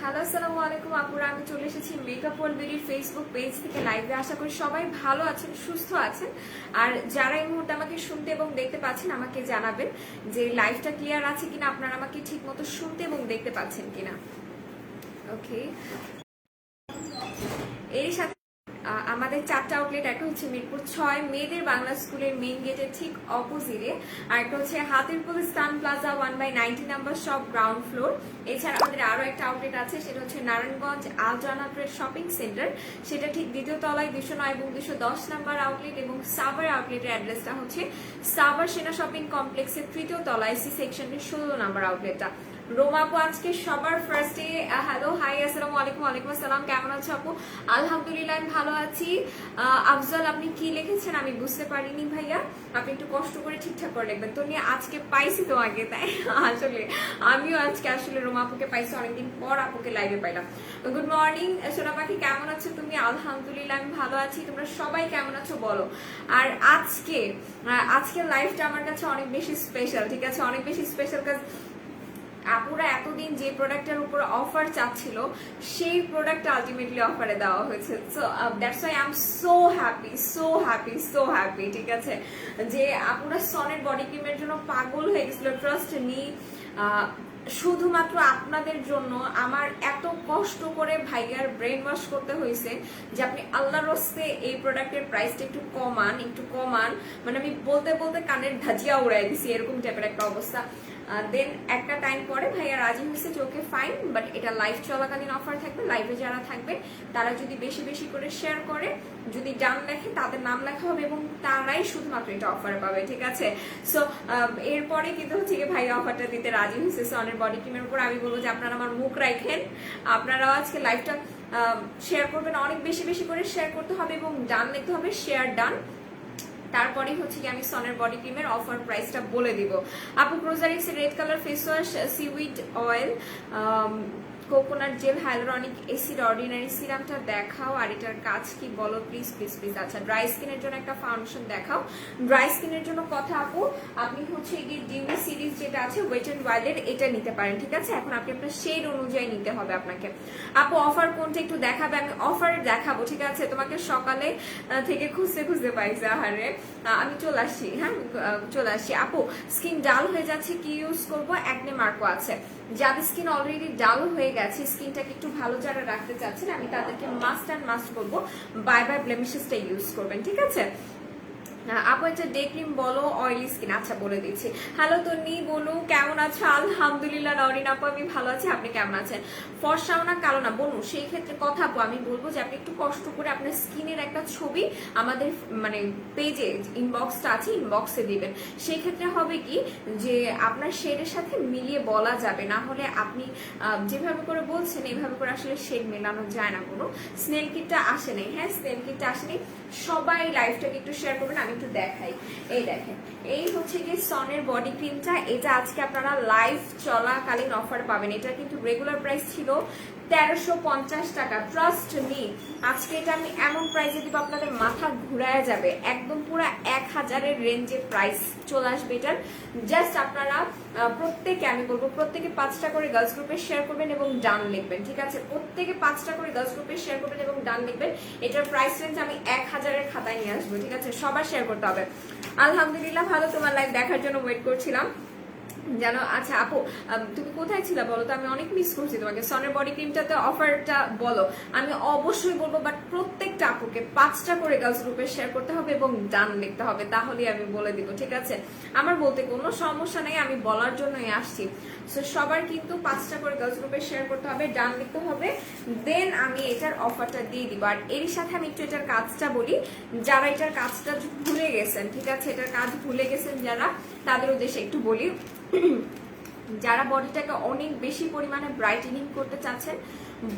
Hello আসসালামু আলাইকুম আপুরা, আমি চলে এসেছি মেকআপ ওয়ার্ল্ড বিউটির ফেসবুক পেজ থেকে লাইভে। আশা করি সবাই ভালো আছেন, সুস্থ আছেন। আর যারা এই মুহূর্তে আমাকে শুনতে এবং দেখতে পাচ্ছেন আমাকে জানাবেন যে লাইভটা ক্লিয়ার আছে কিনা, আপনারা আমাকে ঠিক মতো শুনতে এবং দেখতে পাচ্ছেন কিনা। ওকে, এর সাথে আমাদের 4টা আউটলেট, একটা হচ্ছে মিরপুর 6 মেয়েদের বাংলা স্কুলের মেইন গেটের ঠিক অপোজিটে, আর একটা হচ্ছে Hatirpool Eastern Plaza 1/90 number shop ground floor. এছাড়া আমাদের আরো একটা আউটলেট আছে, সেটা হচ্ছে নারায়ণগঞ্জ আলজানা ট্রেড শপিং সেন্টার, সেটা ঠিক দ্বিতীয় তলায় 209 এবং 210 নাম্বার আউটলেট। এবং সাভার আউটলেটের অ্যাড্রেসটা হচ্ছে সাভার সেনা শপিং কমপ্লেক্সের তৃতীয় তলায় সি সেকশনের 16 নাম্বার আউটলেটটা। রোমা আপু আজকে সবার ফার্স্টে হ্যালো হাই আসসালামু আলাইকুম। ওয়ালাইকুম আসসালাম, কেমন আছো আপু? আলহামদুলিল্লাহ আমি ভালো আছি। আফজাল আপনি কি লিখেছেন আমি বুঝতে পারিনি ভাইয়া, আপনি একটু কষ্ট করে ঠিকঠাক করে লিখবেন। তো নিয়ে আজকে পাইছি তো আগে, তাই আসলে আমিও আজকে আসলে রোমা আপুকে পাইছি, অনেকদিন পর আপুকে লাইভে পাইলাম। গুড মর্নিং সোনা পাখি, কেমন আছো তুমি? আলহামদুলিল্লাহ আমি ভালো আছি, তোমরা সবাই কেমন আছো বলো। আর আজকে লাইভটা আমার কাছে অনেক বেশি স্পেশাল, ঠিক আছে, অনেক বেশি স্পেশাল। কাজ আপুরা এতদিন যে প্রোডাক্টের উপর অফার চাচ্ছিল সেই প্রোডাক্ট আলটিমেটলি অফারে দেওয়া হয়েছে। So that's why I am so happy, so happy, so happy, ঠিক আছে। যে আপুরা সনের বডি ক্রিমের জন্য পাগল হয়ে গেছিল, ট্রাস্ট মি, শুধুমাত্র আপনাদের জন্য আমার এত কষ্ট করে ভাইয়ার ব্রেন ওয়াশ করতে হয়েছে যে আপনি আল্লাহর রাস্তে এই প্রোডাক্টের প্রাইসটা একটু কমান, মানে আমি বলতে বলতে কানের ধাজিয়া উড়াই দিছি, এরকম টাইপের একটা অবস্থা। দেন একটা টাইম পরে ভাইয়া রাজি হয়েছে যে ওকে ফাইন, বাট এটা লাইভ চলাকালীন অফার থাকবে। লাইভে যারা থাকবে তারা যদি বেশি বেশি করে শেয়ার করে, যদি ডান লেখে তাদের নাম লেখা হবে এবং তারাই শুধুমাত্র এটা অফার পাবে, ঠিক আছে। সো এরপরে কিন্তু হচ্ছে কি ভাইয়া অফারটা দিতে রাজি হয়েছে সনের বডি ক্রিমের উপর। আমি বলবো যে আপনারা আমার মুখ রাখেন, আপনারাও আজকে লাইভটা শেয়ার করবেন, অনেক বেশি বেশি করে শেয়ার করতে হবে এবং ডান লিখতে হবে, শেয়ার ডান। তারপরে হচ্ছে কি আমি সনের বডি ক্রিমের অফার প্রাইসটা বলে দিব। আপু ক্রোজারিক্স red colour face wash, seaweed oil, coconut gel, hyaluronic acid, ordinary সিরামটা দেখাও। আর এটার কাজ কি বলো প্লিজ প্লিজ প্লিজ। আচ্ছা, ড্রাই স্কিনের জন্য একটা ফাউন্ডেশন দেখাও। ড্রাই স্কিনের জন্য কথা আপু, আপনি হচ্ছে গিয়ে ডিউনি সিরিজ যেটা আছে ওয়েট অ্যান্ড ওয়াইল্ডের, এটা নিতে পারেন, ঠিক আছে। এখন আপনি আপনার শেড অনুযায়ী নিতে হবে আপনাকে। আপু অফার কোনটা একটু দেখাবে? আমি অফার দেখাবো, ঠিক আছে। তোমাকে সকালে থেকে খুঁজতে খুঁজতে পাইছে, আহারে আমি চলে আসছি, হ্যাঁ চলে আসছি। আপু স্কিন ডাল হয়ে যাচ্ছে, কি ইউজ করবো? অ্যাকনে মার্কও আছে। যাদের স্কিন অলরেডি ডাল হয়ে গেছে, স্কিনটাকে একটু ভালো যারা রাখতে চাচ্ছেন, আমি তাদেরকে মাস্ট বলবো বাই বাই ব্লেমিশেসটা ইউজ করবেন, ঠিক আছে। আপু একটা ডে ক্রিম বলো, অয়েলি স্কিন। আচ্ছা বলে দিচ্ছি। হ্যালো তন্নি বলু, কেমন আছো? আলহামদুলিল্লাহ নরিন আপু আমি ভালো আছি, আপনি কেমন আছেন? ফর্সাও না কালো না বলু, সেই ক্ষেত্রে কথা আপু আমি বলবো যে আপনি একটু কষ্ট করে আপনার স্কিনের একটা ছবি আমাদের মানে পেজে ইনবক্সটা আছে, ইনবক্সে দিবেন। সেই ক্ষেত্রে হবে কি যে আপনার শেডের সাথে মিলিয়ে বলা যাবে, না হলে আপনি যেভাবে করে বলছেন এইভাবে করে আসলে শেড মেলানো যায় না। কোনো স্নেল কিটটা আসে নাই, হ্যাঁ স্নেল কিটটা আসেনি। সবাই লাইভটাকে একটু শেয়ার করবেন, আমি একটু দেখাই। এই দেখেন, এই হচ্ছে কি সনের বডি ক্রিমটা, এটা আজকে আপনারা লাইভ চলাকালীন অফার পাবেন। এটা কিন্তু রেগুলার প্রাইস ছিল 1350 টাকা। ট্রাস্ট মি, আজকে এটা আমি এমন প্রাইসে দিব আপনাদের মাথা ঘুরায় যাবে, একদম পুরো 1000-এর রেঞ্জে প্রাইস চলে আসবে এটার। জাস্ট আপনারা প্রত্যেকে, আমি বলবো প্রত্যেকে 5টা করে গার্লস গ্রুপে শেয়ার করবেন এবং ডান লিখবেন, ঠিক আছে। প্রত্যেকে 5টা করে গার্লস গ্রুপে শেয়ার করবেন এবং ডান লিখবেন। এটার প্রাইস রেঞ্জ আমি 1000-এর খাতায় নিয়ে আসবো, ঠিক আছে। সবার শেয়ার করতে হবে। আলহামদুলিল্লাহ ভালো, তোমার লাইভ দেখার জন্য ওয়েট করছিলাম জানো। আচ্ছা আপু তুমি কোথায় ছিলা বলো তো, আমি অনেক মিস করছি তোমাকে। সনের বডি ক্রিমটাতে অফারটা বলো, আমি অবশ্যই বলবো, বাট প্রত্যেকটা আপুকে 5টা করে গার্লস গ্রুপে শেয়ার করতে হবে এবং ডান লিখতে হবে, তাহলেই আমি বলে দিব, ঠিক আছে। আমার বলতে কোনো সমস্যা নেই, আমি বলার জন্যই আসছি। সো সবার কিন্তু 5টা করে গার্লস গ্রুপে শেয়ার করতে হবে, ডান লিখতে হবে, দেন আমি এটার অফারটা দিয়ে দিব। আর এর সাথে আমি একটু এটার কাজটা বলি, যারা এটার কাজটা ভুলে গেছেন, ঠিক আছে, এটার কাজ ভুলে গেছেন যারা, তাদের উদ্দেশ্যে একটু বলি। যারা বডিটাকে অনেক বেশি পরিমাণে ব্রাইটেনিং করতে চাচ্ছেন,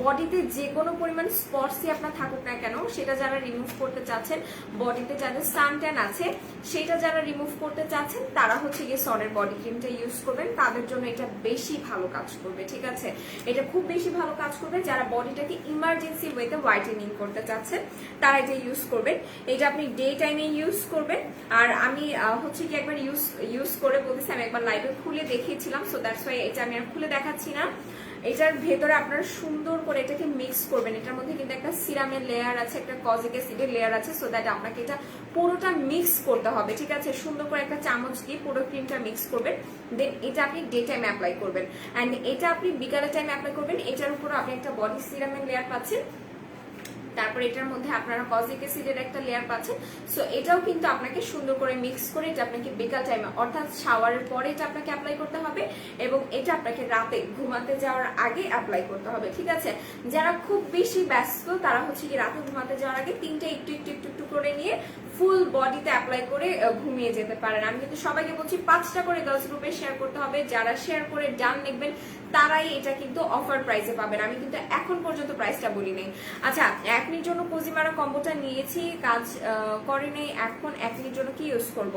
বডিতে যে কোনো পরিমাণ স্পটসই আপনার থাকুক না কেন সেটা যারা রিমুভ করতে চাচ্ছেন, বডিতে যাদের সানট্যান আছে সেটা যারা রিমুভ করতে চাচ্ছেন, তারা হচ্ছে গিয়ে সনের বডি ক্রিমটা ইউজ করবেন, তাদের জন্য এটা বেশি ভালো কাজ করবে, ঠিক আছে। এটা খুব বেশি ভালো কাজ করবে। যারা বডিটাকে ইমার্জেন্সি ওয়েতে হোয়াইটেনিং করতে চাচ্ছেন তারা এটা ইউজ করবেন। এটা আপনি ডে টাইমে ইউজ করবেন। আর আমি হচ্ছে কি একবার ইউজ করে বলতেছি, আমি একবার লাইভে খুলে দেখিয়েছিলাম, সো দ্যাটস ওয়াই এটা আমি আর খুলে দেখাচ্ছি না। এটার ভেতরে আপনারা সুন্দর করে এটাকে মিক্স করবেন। এটার মধ্যে কিন্তু একটা সিরামের লেয়ার আছে, একটা কজিক অ্যাসিডের লেয়ার আছে, সো দ্যাট আপনাকে এটা পুরোটা মিক্স করতে হবে, ঠিক আছে? সুন্দর করে একটা চামচ দিয়ে পুরো ক্রিমটা মিক্স করবেন, দেন এটা আপনি ডে টাইমে অ্যাপ্লাই করবেন, অ্যান্ড এটা আপনি বিকালের টাইমে অ্যাপ্লাই করবেন। এটার উপর আপনি একটা বডি সিরামের লেয়ার পাচ্ছেন, তারপর এটার মধ্যে আপনারা কজিক অ্যাসিডের একটা লেয়ার পাচ্ছেন। সো এটাও কিন্তু আপনাকে সুন্দর করে মিক্স করে এটা আপনাকে বিকাল টাইমে অর্থাৎ শাওয়ারের পরে এটা আপনাকে অ্যাপ্লাই করতে হবে, এবং এটা আপনাকে রাতে ঘুমাতে যাওয়ার আগে অ্যাপ্লাই করতে হবে, ঠিক আছে? যারা খুব বেশি ব্যস্ত তারা হচ্ছে কি রাতে ঘুমাতে যাওয়ার আগে তিনটে একটু একটু একটু একটু করে নিয়ে ফুল বডিতে অ্যাপ্লাই করে ঘুমিয়ে যেতে পারেন। আমি কিন্তু সবাইকে বলছি 5টা করে গার্লস গ্রুপে শেয়ার করতে হবে, যারা শেয়ার করে ডান লিখবেন তারাই এটা কিন্তু অফার প্রাইসে পাবেন। আমি কিন্তু এখন পর্যন্ত প্রাইসটা বলি নাই। আচ্ছা, একনির জন্য কোজিমারা কম্বোটা নিয়েছি, কাজ করেনি, এখন একনির জন্য কি ইউজ করব?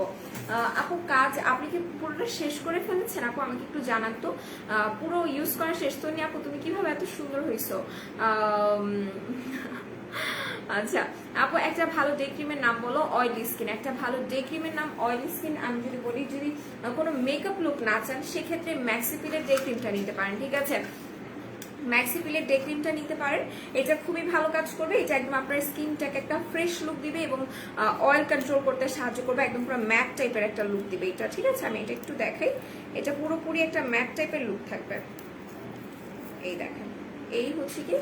আপু কাজ আপনি কি পুরোটা শেষ করে ফেলেছেন? আপু আমাকে একটু জানান তো, পুরো ইউজ করা শেষ তো নি আপু? তুমি কিভাবে এত সুন্দর হইছো? আচ্ছা আপু, একটা ভালো ডে ক্রিমের নাম বলো। অয়েলি স্কিন, একটা ভালো ডে ক্রিমের নাম অয়েলি স্কিন। আমি যদি বলি যদি কোনো মেকআপ লুক না চান সেক্ষেত্রে ম্যাক্সিপিলের ডে ক্রিমটা নিতে পারেন, ঠিক আছে? ম্যাক্সিপিলের ডে ক্রিমটা নিতে পারেন, এটা খুবই ভালো কাজ করবে। এটা একদম আপনার স্কিনটাকে একটা ফ্রেশ লুক দিবে এবং অয়েল কন্ট্রোল করতে সাহায্য করবে, একদম পুরো ম্যাট টাইপের একটা লুক দিবে এটা, ঠিক আছে? আমি এটা একটু দেখাই, এটা পুরোপুরি একটা ম্যাট টাইপের লুক থাকবে। এই দেখেন, এই হচ্ছে কি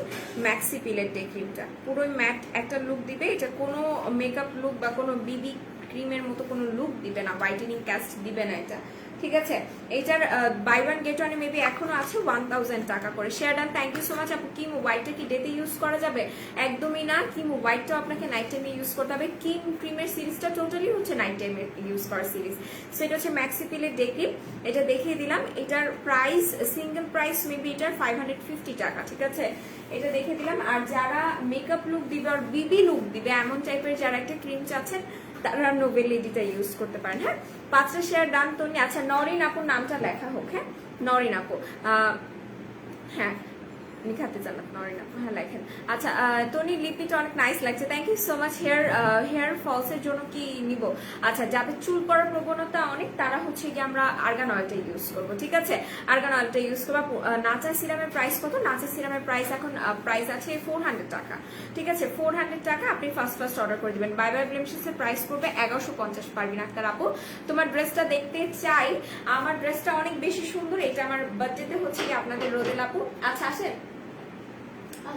ম্যাক্সিপিলের ডে ক্রিমটা, পুরোই ম্যাট একটা লুক দিবে। এটা কোনো মেকআপ লুক বা কোনো বিবি ক্রিমের মতো কোনো লুক দিবে না, হোয়াইটেনিং ক্যাস্ট দিবে না এটা, ঠিক আছে? এটার বাই ওয়ান গেট ওয়ানে মেবি এখনো আছে 1000 টাকা করে। Share done, thank you so much আপু। কিম হোয়াইটটা কি ডেতে ইউজ করা যাবে? একদমই না, কিম হোয়াইটটাও আপনাকে নাইট টাইমে ইউজ করতে হবে। কিম ক্রিমের সিরিজটা টোটালি হচ্ছে নাইট টাইমে ইউজ করার সিরিজ। সো এটা হচ্ছে ম্যাক্সিপিলের ডে ক্রিম, এটা দেখিয়ে দিলাম। এটার প্রাইস সিঙ্গেল প্রাইস মেবি এটার 550 টাকা, ঠিক আছে? এটা দেখে দিলাম। আর যারা মেকআপ লুক দিবে আর বিবি লুক দিবে এমন টাইপের যারা একটা ক্রিম চাচ্ছেন তারা নোবেল লেডিটা ইউজ করতে পারেন। হ্যাঁ, 5টা শেয়ার ডান তো। আচ্ছা, নরিন আপুর নামটা লেখা হোক। হ্যাঁ, নরিন আপু, হ্যাঁ লিখাতে চান নরিন আপু, হ্যাঁ লেখেন। আচ্ছা, টনি লিপিটা অনেক নাইস লাগছে, thank you so much. Hair ফলসের জন্য কি নিব? আচ্ছা, যাদের চুল পড়ার প্রবণতা অনেক তারা হচ্ছে কি আমরা আর্গান অয়েলটা ইউজ করবো, ঠিক আছে? আর্গান অয়েলটা ইউজ করবো। নাচা সিরামের প্রাইস কত? নাচা সিরামের প্রাইস এখন প্রাইস আছে 400 টাকা, ঠিক আছে? 400 টাকা আপনি ফার্স্ট অর্ডার করে দিবেন। বাই বাই ব্লেমশেসের প্রাইস পড়বে 1150। পারবিন আক্তার আপু, তোমার ড্রেসটা দেখতে চাই, আমার ড্রেসটা অনেক বেশি সুন্দর, এটা আমার বার্থডেতে হচ্ছে কি আপনাদের রোদেল আপু। আচ্ছা আসেন,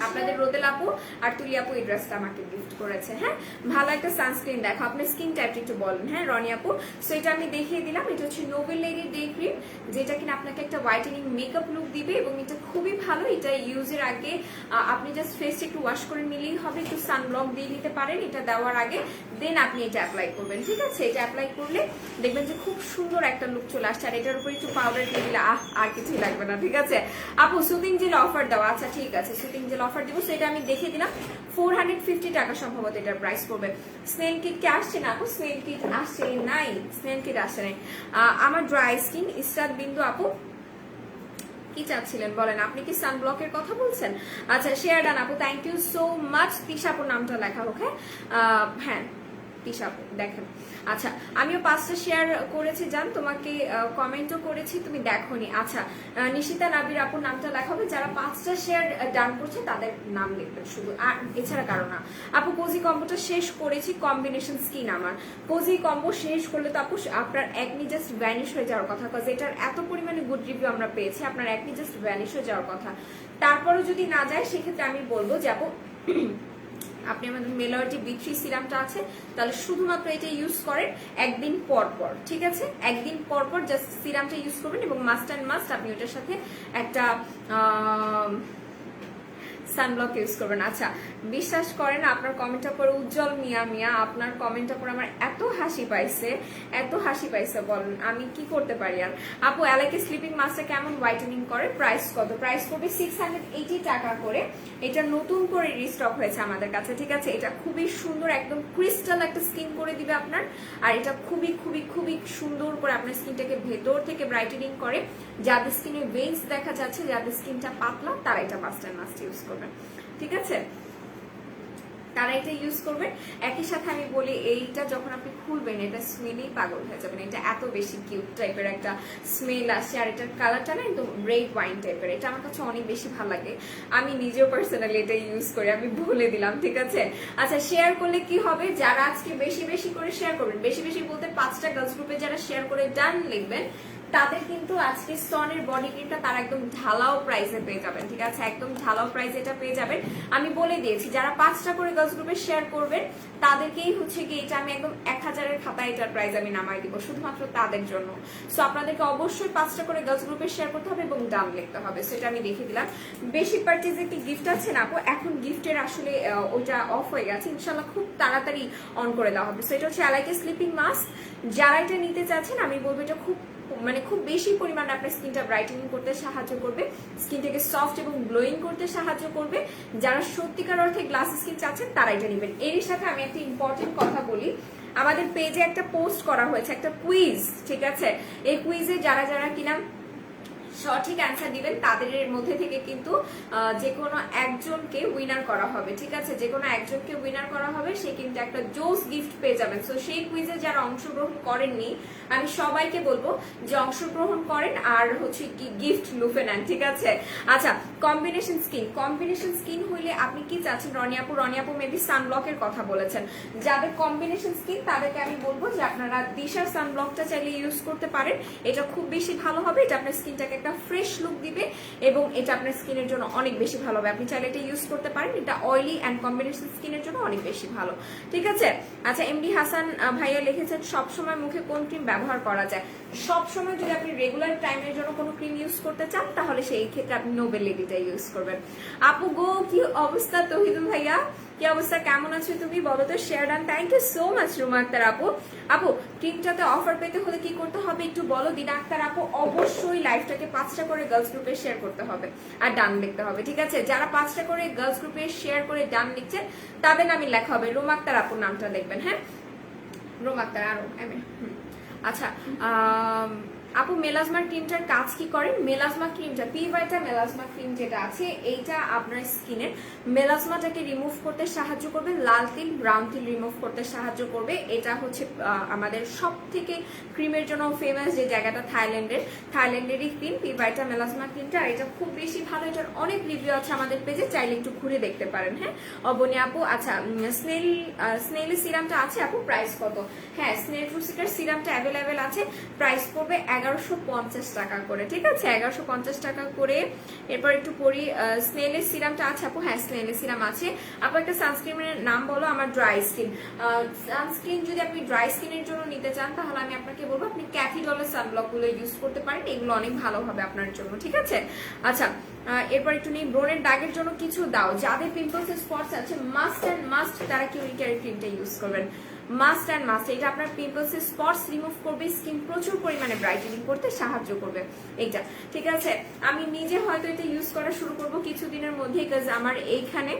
আপনাদের রোদেল আপু আর তুলি আপু এই ড্রেসটা আমাকে গিফট করেছে। হ্যাঁ, ভালো একটা সানস্ক্রিন দেখো, আপনার স্কিন টাইপটা একটু বলেন। হ্যাঁ রনি আপু, সো এটা আমি দেখিয়ে দিলাম। এটা হচ্ছে নোবেল লেডি ডে ক্রিম, যেটা কিনা আপনাকে একটা হোয়াইটেনিং মেকআপ লুক দিবে এবং এটা খুবই ভালো। এটা ইউজের আগে আপনি জাস্ট ফেসটা একটু ওয়াশ করে নিলেই হবে, একটু সানব্লক দিয়ে নিতে পারেন এটা দেওয়ার আগে, দেন আপনি এটা অ্যাপ্লাই করবেন, ঠিক আছে? এটা অ্যাপ্লাই করলে দেখবেন যে খুব সুন্দর একটা লুক চলে আসছে। আর এটার উপর একটু পাউডার দিয়ে দিলে আর কিছুই লাগবে না, ঠিক আছে? আপু সুতিং জেল অফার দাও। আচ্ছা ঠিক আছে, সুতিং জেল অফার দিব। সেটা আমি দেখিয়ে দিলাম, 450 টাকা সম্ভবত এটার প্রাইস পড়বে। স্নেল কিট কে আসছে না আপু? স্নেল কিট আসছে নাই, স্নেল কিট আসছে নাই। আমার ড্রাই স্কিন ইসরাত বিন্দু আপু কি চাচ্ছিলেন বলেন, আপনি কি সানব্লকের কথা বলছেন? আচ্ছা শেয়ার ডান আপু, থ্যাংক ইউ সো মাচ। তিশাপুর নামটা লেখা হোক। হ্যাঁ তিশাপুর দেখেন। আচ্ছা, আমিও 5টা শেয়ার করেছি জান, তোমাকে কমেন্টও করেছি, তুমি দেখোনি। আচ্ছা, নিশিতা নাবির আপুর নামটা লেখা হবে। যারা 5টা শেয়ার ডান করছে তাদের নাম লিখবেন শুধু, আর এছাড়া কারো না। আপু কোজি কম্বোটা শেষ করেছি, কম্বিনেশন স্কিন আমার। কোজি কম্বো শেষ করলে তো আপু আপনার একনি জাস্ট ভ্যানিশ হয়ে যাওয়ার কথা, কজ এটার এত পরিমাণে গুড রিভিউ আমরা পেয়েছি, আপনার একনি জাস্ট ভ্যানিশ হয়ে যাওয়ার কথা। তারপরও যদি না যায় সেক্ষেত্রে আমি বলবো যে আপু আপনি আমাদের মেলরিটি বি3 সিরামটা আছে, তাহলে শুধুমাত্র এটা ইউজ করেন একদিন পর পর, ঠিক আছে? একদিন পর পর জাস্ট সিরামটা ইউজ করবেন এবং মাস্ট অ্যান্ড মাস্ট আপনি ওটার সাথে একটা সানব্লক ইউজ করবেন। আচ্ছা, বিশ্বাস করেন আপনার কমেন্টটা পরে উজ্জ্বল মিয়া আপনার কমেন্টটা পরে আমার এত হাসি পাইছে, এত হাসি পাইছে, বলেন আমি কি করতে পারি আর। আপু অ্যালাইকে স্লিপিং মাস্কটা কেমন হোয়াইটেনিং করে? প্রাইস কত? প্রাইস করবে 680 টাকা করে। এটা নতুন করে রিস্টক হয়েছে আমাদের কাছে, ঠিক আছে? এটা খুবই সুন্দর, একদম ক্রিস্টাল একটা স্কিন করে দিবে আপনার। আর এটা খুবই খুবই খুবই সুন্দর করে আপনার স্কিনটাকে ভেতর থেকে ব্রাইটেনিং করে। যাদের স্কিনে ভেইনস দেখা যাচ্ছে, যাদের স্কিনটা পাতলা, তারা এটা মাস্ট অ্যান্ড মাস্ট ইউজ করবেন, ঠিক আছে? তারা এটা ইউজ করবেন। একই সাথে আমি বলি এইটা যখন আপনি খুলবেন এটা স্মেলেই পাগল হয়ে যাবেন। এটা এত বেশি কিউট টাইপের একটা স্মেল আসে, আর এটার কালারটা না একদম রেড ওয়াইন টাইপের। এটা আমার কাছে অনেক বেশি ভালো লাগে, আমি নিজেও পার্সোনালি এটা ইউজ করি, আমি বলে দিলাম, ঠিক আছে। আচ্ছা, শেয়ার করলে কি হবে, যারা আজকে বেশি বেশি করে শেয়ার করবেন, বেশি বেশি বলতে 5টা গার্লস গ্রুপে যারা শেয়ার করে ডান লিখবেন, তাদের কিন্তু আজকে সনের বডি ক্রিমটা তারা একদম ঢালাও প্রাইসে পেয়ে যাবেন, ঠিক আছে, একদম ঢালাও প্রাইসে এটা পেয়ে যাবেন। আমি বলে দিয়েছি যারা 5টা করে গার্লস গ্রুপে শেয়ার করবেন তাদেরকেই হচ্ছে কি এটা আমি একদম 1000-এর খাতায় এটার প্রাইস আমি নামাই দিব শুধুমাত্র তাদের জন্য। সো আপনাদেরকে অবশ্যই 5টা করে গার্লস গ্রুপে শেয়ার করতে হবে এবং দাম লিখতে হবে, সেটা আমি দেখিয়ে দিলাম। বেশি পার্চেজে কি গিফট আছে না আপু, এখন গিফটের আসলে ওটা অফ হয়ে গেছে, ইনশাল্লাহ খুব তাড়াতাড়ি অন করে দেওয়া হবে। সো এটা হচ্ছে অ্যালাইকে স্লিপিং মাস্ক, যারা এটা নিতে চাচ্ছেন আমি বলবো এটা খুব বেশি পরিমাণে আপনার স্কিনটা ব্রাইটেনিং করতে সাহায্য করবে, স্কিনটাকে সফট এবং গ্লোয়িং করতে সাহায্য করবে। যারা সত্যিকার অর্থে গ্লাস স্কিন চাচ্ছেন তারা এটা নেবেন। এরই সাথে আমি একটা ইম্পর্টেন্ট কথা বলি, আমাদের পেজে একটা পোস্ট করা হয়েছে, একটা কুইজ, ঠিক আছে। এই কুইজে যারা যারা কিনা সঠিক অ্যান্সার দিবেন তাদের মধ্যে থেকে কিন্তু যে কোনো একজনকে উইনার করা হবে, ঠিক আছে, যে কোনো একজনকে উইনার করা হবে, সে কিন্তু একটা জোস গিফট পেয়ে যাবেন। সো সেই কুইজে যারা অংশগ্রহণ করেননি আমি সবাইকে বলবো যে অংশগ্রহণ করেন আর হচ্ছে কি গিফট লুফে নেন, ঠিক আছে। আচ্ছা, কম্বিনেশন স্কিন হইলে আপনি কি চাচ্ছেন, রনিয়াপু মেবি সানব্লকের কথা বলেছেন, যাদের কম্বিনেশন স্কিন তাদেরকে আমি বলবো যে আপনারা দিশার সানব্লকটা চাইলে ইউজ করতে পারেন, এটা খুব বেশি ভালো হবে, এটা আপনার স্কিনটাকে একটা ফ্রেশ লুক দিবে এবং এটা আপনার স্কিনের জন্য অনেক বেশি ভালো হবে, আপনি চাইলে এটা ইউজ করতে পারেন, এটা অয়েলি অ্যান্ড কম্বিনেশন স্কিনের জন্য অনেক বেশি ভালো, ঠিক আছে। আচ্ছা, এমডি হাসান ভাইয়া লিখেছেন সবসময় মুখে কোন ক্রিম ব্যবহার করা যায়। সবসময় যদি আপনি রেগুলার টাইমের জন্য কোনো ক্রিম ইউজ করতে চান তাহলে সেই ক্ষেত্রে আপনি নোবেল লেডিটা ইউজ করবেন। আপু গো, কি অবস্থা তহিদুল ভাইয়া, কি অবস্থা, কেমন আছো তুমি বলো তো, share done, thank you so much Ruma Akter আপু। আপু ক্রিমটাতে অফার পেতে হলে কি করতে হবে একটু বলো দিনা আক্তার আপু। অবশ্যই লাইফটাকে 5টা করে গার্লস গ্রুপে শেয়ার করতে হবে আর ডান লিখতে হবে, ঠিক আছে। যারা 5টা করে গার্লস গ্রুপে শেয়ার করে ডান লিখছেন তাদের নামই লেখা হবে, রুমা আক্তার আপুর নামটা লিখবেন, হ্যাঁ, রুমা আক্তার আরো আচ্ছা। আপু মেলাজমার ক্রিমটার কাজ কি করেন। মেলাজমা ক্রিমটা পিভাইটা মেলাজমা ক্রিম যেটা আছে এইটা আপনার স্কিনের মেলাজমাটাকে রিমুভ করতে সাহায্য করবে, লাল তিল ব্রাউন তিল রিমুভ করতে সাহায্য করবে। এটা হচ্ছে আমাদের সব থেকে ক্রিমের জন্য ফেমাস যে জায়গাটা থাইল্যান্ডেরই ক্রিম পিভাইটা মেলাজমা ক্রিমটা, আর এটা খুব বেশি ভালো, এটার অনেক রিভিউ আছে আমাদের পেজে, চাইলে একটু ঘুরে দেখতে পারেন, হ্যাঁ অবনী আপু। আচ্ছা, স্নেল সিরামটা আছে আপু, প্রাইস কত। হ্যাঁ, স্নেল ফ্রুসিকার সিরামটা অ্যাভেলেবেল আছে, প্রাইস পড়বে 1150 টাকা করে, ঠিক আছে, 1150 টাকা করে। এরপর একটু পরি, স্নেলের সিরামটা আছে আপু, হ্যাঁ স্নেলের সিরাম আছে আপু। একটা সানস্ক্রিনের নাম বলো। আমার ড্রাই স্কিন, সানস্ক্রিন যদি আপনি ড্রাই স্কিনের জন্য নিতে চান তাহলে আমি আপনাকে বলবো আপনি ক্যাথি ডলের সানব্লক গুলো ইউজ করতে পারেন, এগুলো অনেক ভালো হবে আপনার জন্য, ঠিক আছে। আচ্ছা, এরপর একটু নেই ব্রণের দাগের জন্য কিছু দাও, যাদের পিম্পলস স্পটস আছে মাস্ট অ্যান্ড মাস্ট তারা কিউরিকেয়ার ক্রিমটা ইউজ করবেন, মাস্ট অ্যান্ড মাস্ট। এটা আপনার পিম্পলস এর স্পটস রিমুভ করবে, স্কিন প্রচুর পরিমাণে ব্রাইটেনিং করতে সাহায্য করবে এইটা, ঠিক আছে। আমি নিজে হয়তো এটা ইউজ করা শুরু করব কিছুদিনের মধ্যে, বিকজ আমার এইখানে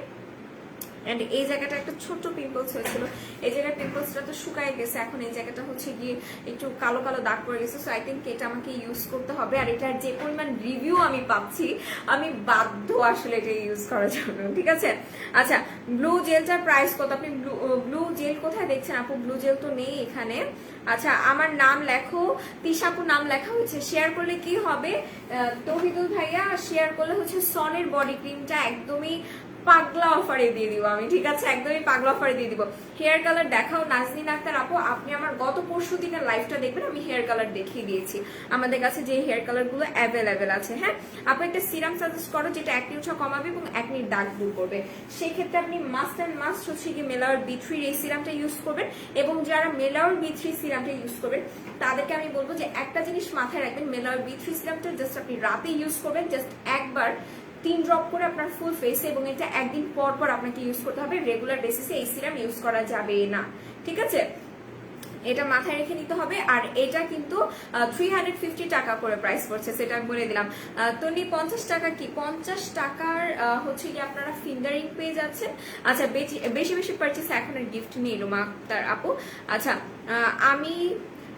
এন্ড এই জায়গাটা একটা ছোট পিম্পলস হয়েছিল, এই জায়গায় পিম্পলসটা তো শুকায় গেছে, এখন এই জায়গাটা হচ্ছে গিয়ে একটু কালো কালো দাগ পড়ে গেছে। সো আই থিঙ্ক এটা আমাকে ইউজ করতে হবে, আর এটার যে পরিমাণ রিভিউ আমি পাচ্ছি আমি বাধ্য আসলে এটা ইউজ করার জন্য, ঠিক আছে। আচ্ছা, ব্লু জেলটার প্রাইস কত। আপনি ব্লু জেল কোথায় দেখছেন আপু, ব্লু জেল তো নেই এখানে। আচ্ছা, আমার নাম লেখো, তিশাপুর নাম লেখা হয়েছে, শেয়ার করলে কি হবে তৌহিদুল ভাইয়া, শেয়ার করলে হচ্ছে সনের বডি ক্রিমটা একদমই পাগলা অফারে দিয়ে দিব আমি, ঠিক আছে, একদমই পাগলা অফারে দিয়ে দিব। হেয়ার কালার দেখাও নাজনীন আক্তার আপু, আপনি আমার গত পরশু দিনের লাইভটা দেখবেন, আমি হেয়ার কালার দেখিয়ে দিয়েছি আমাদের কাছে যে হেয়ার কালার গুলো অ্যাভেলেবেল আছে। হ্যাঁ আপু, একটা সিরাম সাজেস্ট করো যেটা একনি উঠা কমাবে এবং একনির দাগ দূর করবে। সেক্ষেত্রে আপনি মাস্ট অ্যান্ড মাস্ট হচ্ছে কি মেলাওয়ার B3 এই সিরামটা ইউজ করবেন, এবং যারা মেলাওয়ার B3 সিরামটা ইউজ করবেন তাদেরকে আমি বলবো যে একটা জিনিস মাথায় রাখবেন, মেলাওয়ার B3 সিরামটা জাস্ট আপনি রাতে ইউজ করবেন, জাস্ট একবার 3 ড্রপ করে আপনার ফুল ফেসে, এবং এটা একদিন পর পর আপনাকে ইউজ করতে হবে, রেগুলার বেসিসে এই সিরাম ইউজ করা যাবে না, ঠিক আছে, এটা মাথায় রেখে নিতে হবে। আর এটা কিন্তু 350 টাকা করে প্রাইস পড়ছে, সেটা বলে দিলাম। তো 50 টাকা কি 50 টাকার হচ্ছে কি আপনারা ফিঙ্গারিং পেয়ে যাচ্ছেন। আচ্ছা, বেশি বেশি পারচেস এখন আর গিফট নেই রুমা আক্তার আপু। আচ্ছা,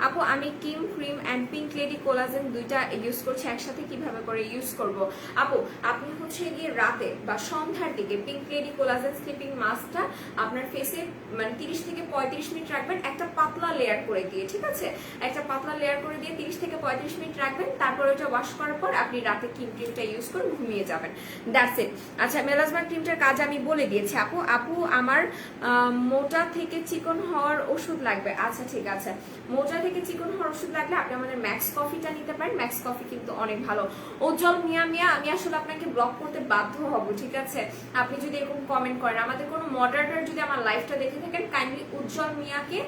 আপু আমি Kim cream and pink lady collagen দুইটা ইউজ করছি একসাথে, কিভাবে করে ইউজ করব? আপু আপনি হচ্ছে গিয়ে রাতে বা সন্ধ্যার দিকে পিঙ্ক লেডি কোলাজেন স্লিপিং মাস্কটা আপনার ফেসে মানে 30 থেকে 35 মিনিট রাখবেন একটা পাতলা লেয়ার করে দিয়ে, ঠিক আছে? একটা পাতলা লেয়ার করে দিয়ে 30 থেকে 35 মিনিট রাখবেন, তারপর ওটা ওয়াশ করার পর আপনি রাতে ক্রিমটা ইউজ করে ঘুমিয়ে যাবেন, দ্যাটস ইট। আচ্ছা মেলাজমা ক্রিমটার কাজ আমি বলে দিয়েছি। আপু আমার মোটা থেকে চিকন হওয়ার ওষুধ লাগবে। আচ্ছা ঠিক আছে, মোটা থেকে চিকন হওয়ার ওষুধ লাগলে আপনি আমাদের ম্যাক্স কফিটা নিতে পারেন। ম্যাক্স কফি কিন্তু অনেক ভালো। উজ্জ্বল মিয়া আমি আসলে আপনাকে ব্লক করতে বাধ্য হব, ঠিক আছে? আপনি যদি এরকম কমেন্ট করেন, আমাদের কোনো মডারেটর যদি আমার লাইভটা দেখে থাকেন, কাইন্ডলি উজ্জ্বল মিয়াকে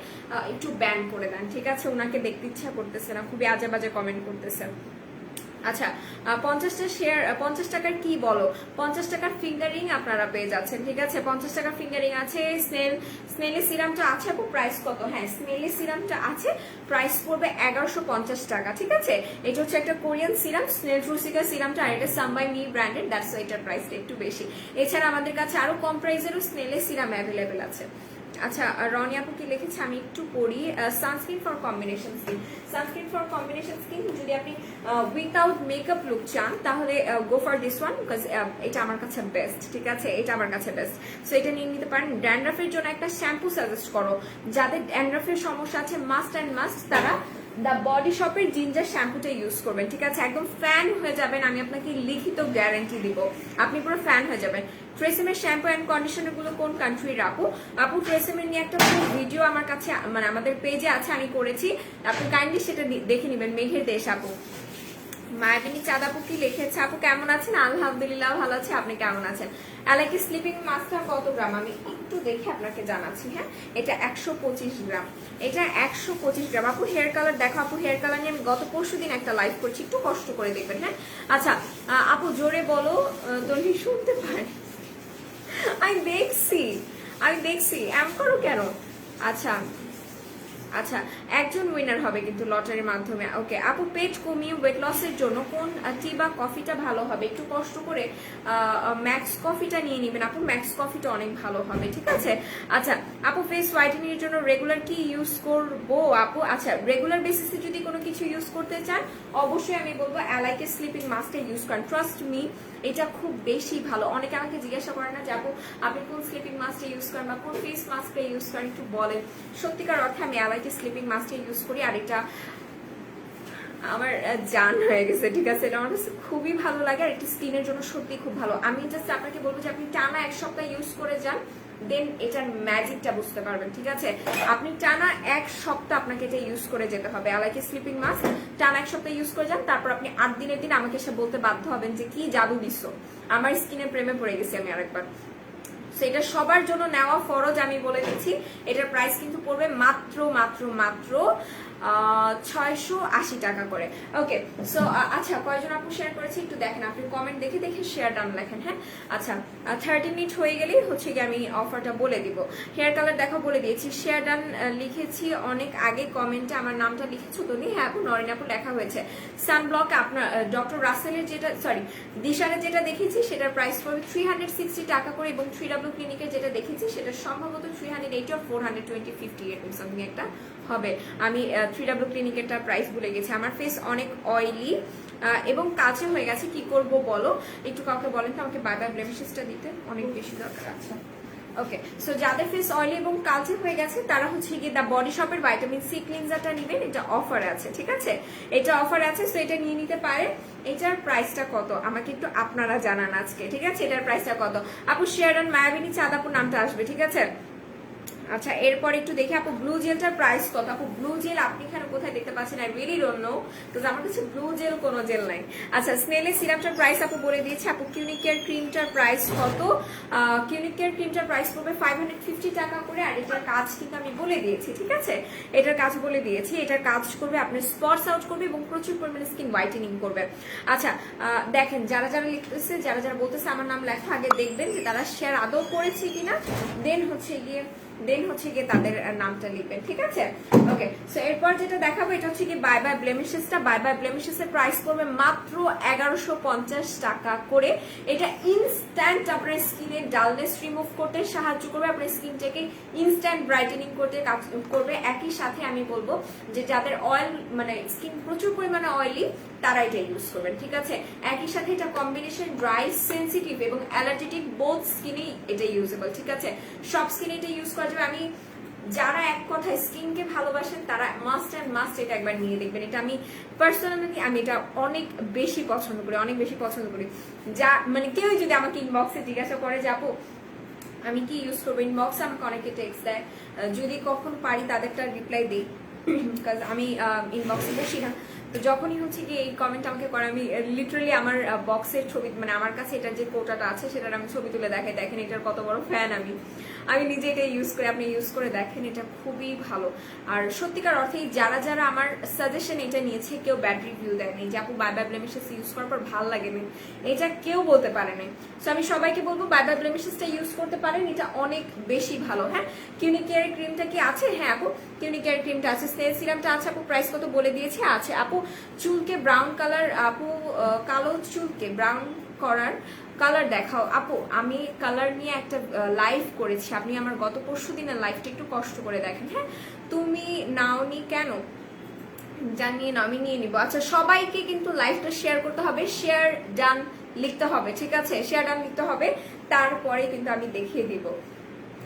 একটু ব্যান করে দেন, ঠিক আছে? ওনাকে দেখতে ইচ্ছা করতেছে না, খুবই আজে বাজে কমেন্ট করতেছে। আচ্ছা 50 টাকার কি বলো, 50 টাকার ফিঙ্গারিং আপনারা পেয়ে যাচ্ছেন, ঠিক আছে? 50 টাকার ফিঙ্গারিং আছে। স্নেলি সিরামটা আছে আপু, প্রাইস কত? হ্যাঁ স্নেলি সিরামটা আছে, প্রাইস পড়বে 1150 টাকা, ঠিক আছে? এটা হচ্ছে একটা কোরিয়ান সিরাম, স্নেল ট্রুসিকা সিরামটা, আর এটা Some By Mi branded, that's why এটার প্রাইসটা একটু বেশি। এছাড়া আমাদের কাছে আরো কম প্রাইসেরও স্নেলের সিরাম অ্যাভেলেবেল আছে। আচ্ছা রনি আপু কি লিখেছে আমি একটু পড়ি। Sunscreen for combination skin, sunscreen for combination skin যদি আপনি উইথাউট মেকআপ লুক চান তাহলে go for this one, because এটা আমার কাছে বেস্ট, ঠিক আছে? এটা আমার কাছে বেস্ট, সো এটা নিয়ে নিতে পারেন। ড্যান্ড্রাফের জন্য একটা শ্যাম্পু সাজেস্ট করো, যাদের ড্যান্ড্রাফের সমস্যা আছে মাস্ট অ্যান্ড মাস্ট তারা দ্য বডি শপের জিঞ্জার শ্যাম্পুটা ইউজ করবেন, ঠিক আছে? একদম ফ্যান হয়ে যাবেন, আমি আপনাকে লিখিত গ্যারান্টি দিব, আপনি পুরো ফ্যান হয়ে যাবেন। ট্রেসেমের শ্যাম্পু অ্যান্ড কন্ডিশনার গুলো কোন কান্ট্রির আপু ট্রেসেমের নিয়ে একটা ভিডিও আমার কাছে মানে আমাদের পেজে আছে, আমি করেছি, আপনি কাইন্ডলি সেটা দেখে নেবেন। মেঘের দেশ আপু, মায়াবিনী চাঁদ আপু কি লিখেছে? আপু কেমন আছেন? আলহামদুলিল্লাহ ভালো আছে, আপনি কেমন আছেন? অ্যালাইকি স্লিপিং মাস্কটা কত গ্রাম আমি একটু দেখে আপনাকে জানাচ্ছি। হ্যাঁ এটা 125 গ্রাম, এটা 125 গ্রাম। আপু হেয়ার কালার দেখো, আপু হেয়ার কালার নিয়ে আমি গত পরশুদিন একটা লাইভ করছি, একটু কষ্ট করে দেখবেন। হ্যাঁ আচ্ছা আপু জোরে বলো, তুমি শুনতে পারে? আমি দেখছি এমন করো কেন? আচ্ছা আচ্ছা একজন উইনার হবে কিন্তু লটারির মাধ্যমে। ওকে আপু পেট কমিয়ে ওয়েট লসের জন্য কোন টি বা কফিটা ভালো হবে? একটু কষ্ট করে ম্যাক্স কফিটা নিয়ে নেবেন আপু, ম্যাক্স কফিটা অনেক ভালো হবে, ঠিক আছে? আচ্ছা আপু ফেস হোয়াইটেনিং এর জন্য রেগুলার কি ইউজ করবো আপু? আচ্ছা রেগুলার বেসিসে যদি কোনো কিছু ইউজ করতে চান অবশ্যই আমি বলবো অ্যালাইকে স্লিপিং মাস্কটা ইউজ করেন, ট্রাস্ট মি এটা খুব বেশি ভালো। অনেকে আমাকে জিজ্ঞাসা করে না যে আপু আপনি কোন স্লিপিং মাস্কটা ইউজ করেন বা কোন ফেস মাস্কটা ইউজ করেন, একটু বলেন। সত্যিকার অর্থে আমি অ্যালাইকে স্লিপিং মাস্কটা ইউজ করি, আর এটা আমার জান হয়ে গেছে, ঠিক আছে? এটা আমার কাছে খুবই ভালো লাগে, আর এটা স্কিনের জন্য সত্যি খুব ভালো। আমি জাস্ট আপনাকে বলবো যে আপনি টানা 1 সপ্তাহ ইউজ করে যান, দেন এটার ম্যাজিকটা বুঝতে পারবেন, ঠিক আছে? আপনি টানা 1 সপ্তাহ আপনাকে এটা ইউজ করে যেতে হবে, অ্যালাইকে স্লিপিং মাস্ক টানা 1 সপ্তাহ ইউজ করে যান, তারপর আপনি 8 দিনের দিন আমাকে এসে বলতে বাধ্য হবেন যে কি জাদু দিছো, আমার স্কিনের প্রেমে পড়ে গেছি আমি আরেকবার। এটা সবার জন্য নেওয়া ফরজ, আমি বলে দিচ্ছি। এটার প্রাইস কিন্তু পড়বে মাত্র 680 টাকা করে। ওকে সো আচ্ছা কয়জন আপু শেয়ার করেছি একটু দেখেন, আপনি কমেন্ট দেখে শেয়ার ডান লেখেন। হ্যাঁ আচ্ছা 30 মিনিট হয়ে গেলেই হচ্ছে কি আমি অফারটা বলে দিব। হেয়ার কালার দেখো বলে দিয়েছি, শেয়ার ডান লিখেছি অনেক আগে কমেন্টে, আমার নামটা লিখেছো তো? হ্যাঁ আপু নরিন আপু লেখা হয়েছে। সানব্লক আপনার ডক্টর রাসেলের যেটা দিশারের যেটা দেখেছি সেটার প্রাইস পড়বে 360 টাকা করে, এবং 3W ক্লিনিকের যেটা দেখেছি সেটা সম্ভবত 380 or 420 50 এরকম সামথিং একটা হবে। আমি 3W ক্লিনিকেরটা প্রাইস ভুলে গেছি। আমার ফেস অনেক অয়েলি এবং কাছে হয়ে গেছে, কি করব বলো? একটু কাউকে বলেন তো আমাকে বাই বাই ব্লেমিশেসটা দিতে, অনেক বেশি দরকার। আচ্ছা ওকে সো যাদের ফেস অয়েলি এবং কালচে হয়ে গেছে তারা হচ্ছে গিয়ে দ্য বডি শপের ভাইটামিন সি ক্লিনজারটা নেবেন, এটা অফার আছে, ঠিক আছে? এটা অফার আছে, সো এটা নিয়ে নিতে পারে। এটার প্রাইসটা কত আমাকে একটু আপনারা জানান আজকে, ঠিক আছে? এটার প্রাইসটা কত? আপু শেয়ারন মায়াবিনী চাঁদাপুর নামটা আসবে, ঠিক আছে? আচ্ছা এরপর একটু দেখি আপু ব্লু জেলটার প্রাইস কত? আপু ব্লু জেল আপনি এখানে কোথায় দেখতে পাচ্ছেন? I really don't know, because আমার কাছে ব্লু জেল কোনো জেল নাই। আচ্ছা স্নেলের সিরাপটার প্রাইস আপু বলে দিয়েছে। আপু কিউনিক কেয়ার ক্রিমটার প্রাইস কত? কিউনিক কেয়ার ক্রিমটার প্রাইস পড়বে 550 টাকা করে, আর এটার কাজ কিন্তু আমি বলে দিয়েছি, ঠিক আছে? এটার কাজ বলে দিয়েছি, এটার কাজ করবে আপনার স্পটস আউট করবে এবং প্রচুর পরিমাণে স্কিন হোয়াইটেনিং করবে। আচ্ছা দেখেন যারা লিখতেছে, যারা বলতেছে আমার নাম লেখা, আগে দেখবেন যে তারা শেয়ার আদৌ করেছে কিনা, দেন হচ্ছে গিয়ে দেন হচ্ছে গিয়ে তাদের নামটা লিখবেন, ঠিক আছে? ওকে, সো এরপর যেটা দেখাবো এটা হচ্ছে কি বাই বাই ব্লেমিশেসটা। বাই বাই ব্লেমিশেসের প্রাইস পড়বে মাত্র 1150 টাকা করে। এটা ইনস্ট্যান্ট আপনার স্কিনের ডালনেস রিমুভ করতে সাহায্য করবে, আপনার স্কিনটাকে ইনস্ট্যান্ট ব্রাইটেনিং করতে কাজ করবে। একই সাথে আমি বলবো যে যাদের অয়েল মানে স্কিন প্রচুর পরিমাণে অয়েলি তারা এটা ইউজ করবেন, ঠিক আছে? একই সাথে এটা কম্বিনেশন ড্রাই, সেনসিটিভ এবং অ্যালার্জেটিক বোথ স্কিনেই এটা ইউজেবল, ঠিক আছে? সব স্কিনে এটা ইউজ করা যাবে। আমি যারা এক কথায় স্কিনকে ভালোবাসেন তারা মাস্ট অ্যান্ড মাস্ট এটা একবার নিয়ে দেখবেন। এটা আমি পার্সোনালি আমি এটা অনেক বেশি পছন্দ করি, অনেক বেশি পছন্দ করি। যা মানে কেউ যদি আমাকে ইনবক্সে জিজ্ঞাসা করে যাবো আমি কি ইউজ করবো, ইনবক্সে আমাকে অনেকে টেক্সট দেয়, যদি কখন পারি তাদেরটা রিপ্লাই দিই, বিকজ আমি ইনবক্সে বসি না। তো যখনই হচ্ছে কি এই কমেন্ট আমাকে করে আমি লিটারালি আমার বক্সের ছবি মানে আমার কাছে এটার যে কোটাটা আছে সেটার আমি ছবি তুলে দেখাই, দেখেন এটার কত বড় ফ্যান আমি নিজে এটা ইউজ করি, আপনি ইউজ করে দেখেন, এটা খুবই ভালো। আর সত্যিকার অর্থেই যারা যারা আমার সাজেশন এটা নিয়েছে কেউ ব্যাড রিভিউ দেয়নি যে আপু বাই বাই ব্লেমিশেস ইউজ করার পর ভালো লাগেনি, এটা কেউ বলতে পারে নাই। সো আমি সবাইকে বলবো বাই বাই ব্লেমিশেসটা ইউজ করতে পারেন, এটা অনেক বেশি ভালো। হ্যাঁ, কিউনিকেয়ার ক্রিমটা কি আছে? হ্যাঁ আপু কিউনিকেয়ার ক্রিমটা আছে, স্নেল সিরামটা আছে আপু, প্রাইস কত বলে দিয়েছে? আছে আপু। চুলকে ব্রাউন কালার আপু, কালো চুলকে ব্রাউন করার কালার দেখাও আপু। আমি কালার নিয়ে একটা লাইভ করেছি, আপনি আমার গত পরশু দিনের লাইভটা একটু কষ্ট করে দেখেন। হ্যাঁ, তুমি নাওনি কেন? জানিয়ে নাও, আমি নিয়ে নিবো। আচ্ছা, সবাইকে কিন্তু লাইভটা শেয়ার করতে হবে, শেয়ার ডান লিখতে হবে, ঠিক আছে? শেয়ার ডান লিখতে হবে, তারপরে কিন্তু আমি দেখিয়ে দিব।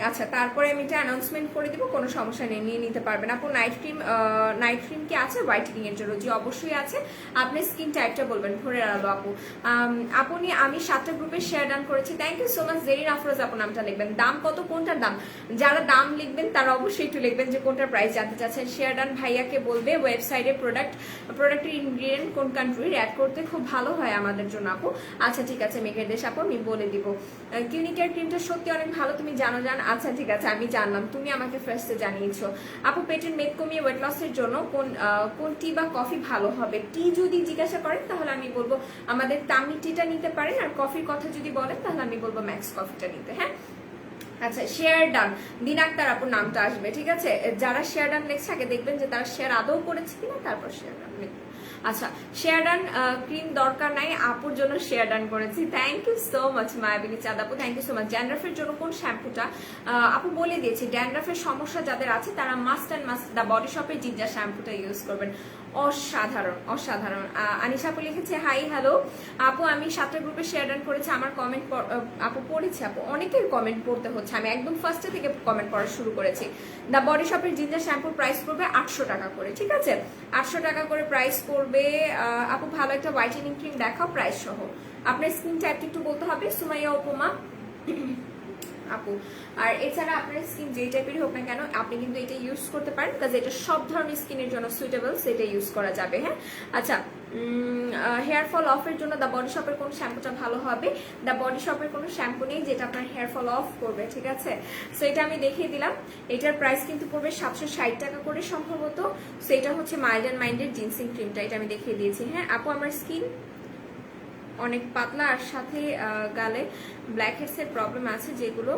আচ্ছা, তারপরে আমি এটা অ্যানাউন্সমেন্ট করে দিব, কোনো সমস্যা নেই, নিয়ে নিতে পারবেন আপু। নাইট ক্রিম কি আছে হোয়াইটেনিং এর জন্য? জি অবশ্যই আছে, আপনি স্কিন টাইপটা বলবেন। ভরে আলো আপু, আপনি আমি 7টা গ্রুপে শেয়ার ডান করেছি, thank you so much. Zerin Afroz আপু নামটা লিখবেন। দাম কত, কোনটার দাম? যারা দাম লিখবেন তারা অবশ্যই একটু লিখবেন যে কোনটার প্রাইস জানতে চাচ্ছেন। শেয়ার ডান ভাইয়াকে বলবে ওয়েবসাইটে প্রোডাক্টের ইনগ্রিডিয়েন্ট কোন কান্ট্রির অ্যাড করতে খুব ভালো হয় আমাদের জন্য আপু। আচ্ছা ঠিক আছে মেঘের দেশ আপু, আমি বলে দিব। কিউনিকেয়ার ক্রিমটা সত্যি অনেক ভালো, তুমি জানো জান? আচ্ছা ঠিক আছে, আমি জানলাম, তুমি আমাকে ফার্স্টে জানিয়েছো। আপু পেটের মেদ কমিয়ে ওয়েট লসের জন্য কোন টি বা কফি ভালো হবে? টি যদি জিজ্ঞাসা করেন তাহলে আমি বলবো আমাদের তামি টিটা নিতে পারেন, আর কফির কথা যদি বলেন তাহলে আমি বলবো ম্যাক্স কফিটা নিতে। হ্যাঁ, আচ্ছা শেয়ার ডান দিন আক্তার আপুর নামটা আসবে, ঠিক আছে? যারা শেয়ার ডান লেখছে আগে দেখবেন যে তারা শেয়ার আদৌ করেছে কিনা, তারপর শেয়ার ডান লিখবেন। আচ্ছা, শেয়ার ডান ক্রিম দরকার নাই, আপুর জন্য শেয়ার ডান করেছি, থ্যাংক ইউ সো মাচ মায়াবিনী চাঁদ আপু, থ্যাংক ইউ সো মাচ। ড্যান্ড্রাফের জন্য কোন শ্যাম্পুটা? আপু বলে দিয়েছি, ড্যান্ড্রাফের সমস্যা যাদের আছে তারা must and must the body শপের জিঞ্জার শ্যাম্পুটা ইউজ করবেন, অসাধারণ অসাধারণ। আনিশা আপু লিখেছে হাই হ্যালো আপু, আমি 7টা গ্রুপে শেয়ার ডান করেছি, আমার কমেন্ট আপু পড়েছি আপু, অনেকের কমেন্ট পড়তে হচ্ছে, আমি একদম ফার্স্টে থেকে কমেন্ট পড়া শুরু করেছি। দ্য বডি শপের জিঞ্জার শ্যাম্পুর প্রাইস পড়বে 800 টাকা করে, ঠিক আছে? 800 টাকা করে প্রাইস পড়বে। আপু ভালো একটা হোয়াইটেনিং ক্রিম দেখাও প্রাইস সহ, আপনার স্কিন টাইপটা একটু বলতে হবে। সুমাইয়া উপমা আপু, আর এছাড়া আপনার স্কিন যে টাইপেরই হোক না কেন আপনি কিন্তু এটা ইউজ করতে পারেন, কারণ এটা সব ধরনের স্কিনের জন্য সুইটেবল, সেটা ইউজ করা যাবে। হ্যাঁ, আচ্ছা, হেয়ার ফল অফের জন্য দ্য বডি শপের কোন শ্যাম্পুটা ভালো হবে? দ্য বডি শপের কোনো শ্যাম্পু নেই যেটা আপনার হেয়ার ফল অফ করবে, ঠিক আছে? সো এটা আমি দেখিয়ে দিলাম, এটার প্রাইস কিন্তু পড়বে 760 টাকা করে সম্ভবত। সো এটা হচ্ছে মাইল্ড অ্যান্ড মাইন্ডের জিনসিং ক্রিমটা, এটা আমি দেখিয়ে দিয়েছি। হ্যাঁ আপু, আমার স্কিন অনেক পাতলা আর সাথে গালে ব্ল্যাক হেডসের প্রবলেম আছে যেগুলো,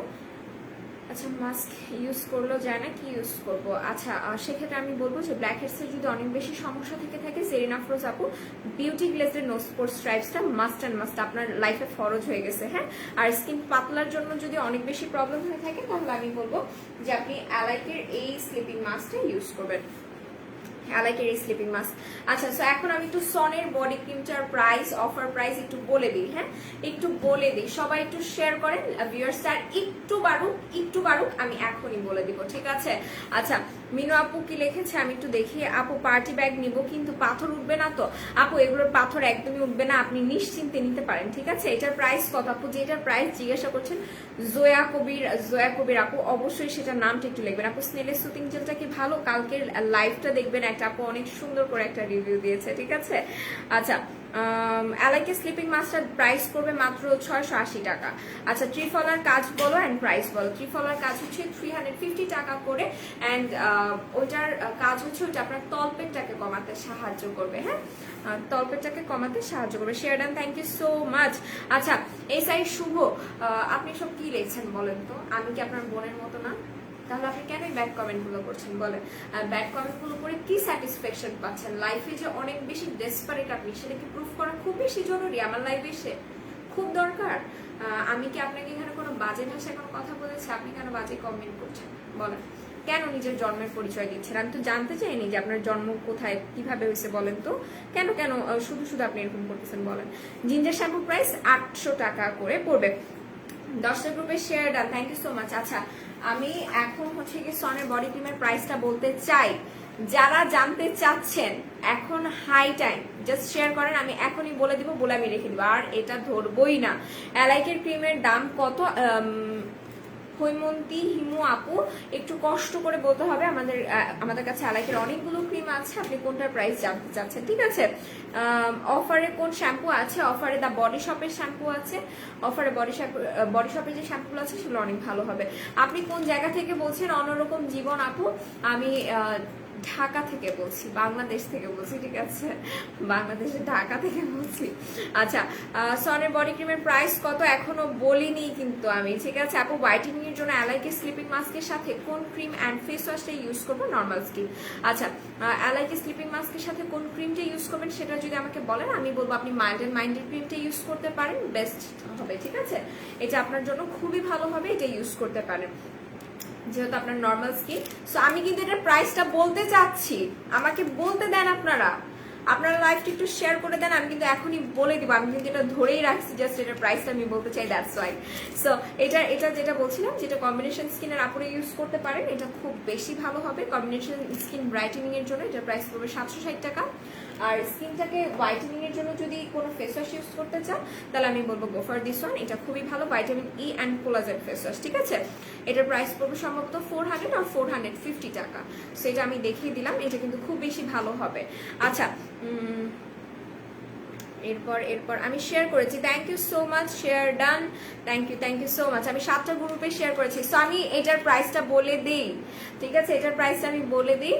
আচ্ছা মাস্ক ইউজ করলেও যায় না, কি ইউজ করব? আচ্ছা, সেক্ষেত্রে আমি বলবো যে ব্ল্যাক হেডসের যদি অনেক বেশি সমস্যা থেকে থাকে, জেরিন আফরোজ আপু বিউটি গ্লেজের নো স্পোর্টস স্ট্রাইপসটা মাস্ট অ্যান্ড মাস্ট আপনার লাইফে ফরজ হয়ে গেছে। হ্যাঁ, আর স্কিন পাতলার জন্য যদি অনেক বেশি প্রবলেম হয়ে থাকে তাহলে আমি বলবো যে আপনি অ্যালাইকের এই স্লিপিং মাস্কটা ইউজ করবেন, অ্যালাইকের এই স্লিপিং মাস্ক। আচ্ছা, সো এখন আমি একটু সনের বডি ক্রিমটার প্রাইস, অফার প্রাইস একটু বলে দিই। হ্যাঁ, একটু বলে দিই, সবাই একটু শেয়ার করেন, ভিউয়ার্সটা একটু বাড়ুক, আমি এখনই বলে দিব, ঠিক আছে? আচ্ছা, মিনু আপু কি লিখেছে আমি একটু দেখি। আপু পার্টি ব্যাগ নিব কিন্তু পাথর উঠবে না তো? আপু এগুলোর পাথর একদমই উঠবে না, আপনি নিশ্চিন্তে নিতে পারেন, ঠিক আছে? এটার প্রাইস কত আপু? যেটার প্রাইস জিজ্ঞাসা করছেন জয়া কবির আপু, অবশ্যই সেটার নামটা একটু লিখবেন। আপু স্নেলের সুতিং জেলটা কি ভালো? কালকের লাইভটা দেখবেন, একটা আপু অনেক সুন্দর করে একটা রিভিউ দিয়েছে, ঠিক আছে? আচ্ছা, অ্যালাইকে স্লিপিং মাস্টার প্রাইস করবে মাত্র 680 টাকা। আচ্ছা, ট্রিফলার কাজ বলো অ্যান্ড প্রাইস বলো। ট্রিফলার কাজ হচ্ছে 350 টাকা করে, অ্যান্ড ওইটার কাজ হচ্ছে ওইটা আপনার তলপেটটাকে কমাতে সাহায্য করবে। হ্যাঁ, তলপেটটাকে কমাতে সাহায্য করবে। Share done, thank you so much. আচ্ছা, এই সাইড শুভ, আপনি সব কি লিখছেন বলেন তো? আমি কি আপনার বোনের মতো না? তাহলে আপনি কেন ব্যাড কমেন্টগুলো করছেন বলেন? ব্যাড কমেন্টগুলো করে কি স্যাটিসফ্যাকশন পাচ্ছেন? লাইফে যে অনেক বেশি ডেসপারেট আপনি, সেটা কি প্রুফ করা খুব বেশি জরুরি আমার লাইফে এসে? খুব দরকার? আমি কি আপনাকে এখানে কোনো বাজে ভাষায় কোনো কথা বলেছি? আপনি কেন বাজে কমেন্ট করছেন বলেন? কেন নিজের জন্মের পরিচয় দিচ্ছেন? আমি তো জানতে চাইনি যে আপনার জন্ম কোথায়, কিভাবে হয়েছে বলেন তো। কেন কেন শুধু শুধু আপনি এরকম করতেছেন বলেন? জিঞ্জার শ্যাম্পু প্রাইস 800 টাকা করে পড়বে। 10টা গ্রুপে share done, thank you so much. আচ্ছা, আমি এখন হচ্ছে কি সনের বডি ক্রিমের প্রাইসটা বলতে চাই। যারা জানতে চাচ্ছেন এখন হাই টাইম, জাস্ট শেয়ার করেন, আমি এখনই বলে দিব, বলে আমি রেখে দিব, আর এটা ধরবই না। অ্যালাইকের ক্রিমের দাম কত? হৈমন্তী হিমু আপু, একটু কষ্ট করে বলতে হবে, আমাদের কাছে অ্যালাইকের অনেকগুলো ক্রিম আছে, আপনি কোনটার প্রাইস জানতে চাচ্ছেন, ঠিক আছে? অফারে কোন শ্যাম্পু আছে? অফারে দা বডি শপের শ্যাম্পু আছে, অফারে বডি শপের যে শ্যাম্পুগুলো আছে সেগুলো অনেক ভালো হবে। আপনি কোন জায়গা থেকে বলছেন? অন্যরকম জীবন আপু, আমি ঢাকা থেকে বলছি, বাংলাদেশ থেকে বলছি, ঠিক আছে? বাংলাদেশে ঢাকা থেকে বলছি। আচ্ছা, সনের বডি ক্রিমের প্রাইস কত এখনো বলিনি কিন্তু আমি, ঠিক আছে আপু? হোয়াইটেনিং এর জন্য অ্যালাইকে স্লিপিং মাস্কের সাথে কোন ক্রিম অ্যান্ড ফেস ওয়াশটা ইউজ করবো নর্মাল স্কিন? আচ্ছা, অ্যালাইকে স্লিপিং মাস্কের সাথে কোন ক্রিমটা ইউজ করবেন সেটা যদি আমাকে বলেন, আমি বলবো আপনি মাইল্ড এন্ড মাইন্ডেড ক্রিমটা ইউজ করতে পারেন, বেস্ট হবে, ঠিক আছে? এটা আপনার জন্য খুবই ভালো হবে, এটা ইউজ করতে পারেন যেহেতু আপনার নর্মাল স্কিন। সো আমি কিন্তু এটার প্রাইসটা বলতে চাচ্ছি, আমাকে বলতে দেন আপনারা লাইভটা একটু শেয়ার করে দেন, আমি কিন্তু এখনই বলে দিব। আমি কিন্তু এটা ধরেই রাখছি, জাস্ট এটার প্রাইসটা আমি বলতে চাই, দ্যাটস ওয়াই। সো এটা যেটা বলছিলাম, যেটা কম্বিনেশন স্কিনের আপুরে ইউজ করতে পারেন, এটা খুব বেশি ভালো হবে কম্বিনেশন স্কিন ব্রাইটেনিং এর জন্য। এটার প্রাইস পড়বে 760 টাকা। আর স্কিনটাকে হোয়াইটেনিং এর জন্য যদি কোনো ফেস ওয়াশ ইউজ করতে চান, তাহলে আমি বলবো গো ফর দিস ওয়ান, এটা খুবই ভালো, vitamin E and collagen face wash, ঠিক আছে? এটার প্রাইস পড়বে সম্ভবত 400 আর 450 টাকা। সো এটা আমি দেখিয়ে দিলাম, এটা কিন্তু খুব বেশি ভালো হবে। আচ্ছা, এরপর আমি শেয়ার করেছি, thank you so much, share done, thank you so much. আমি 7টা গ্রুপে শেয়ার করেছি। সো আমি এটার প্রাইসটা বলে দিই, ঠিক আছে? এটার প্রাইসটা আমি বলে দিই,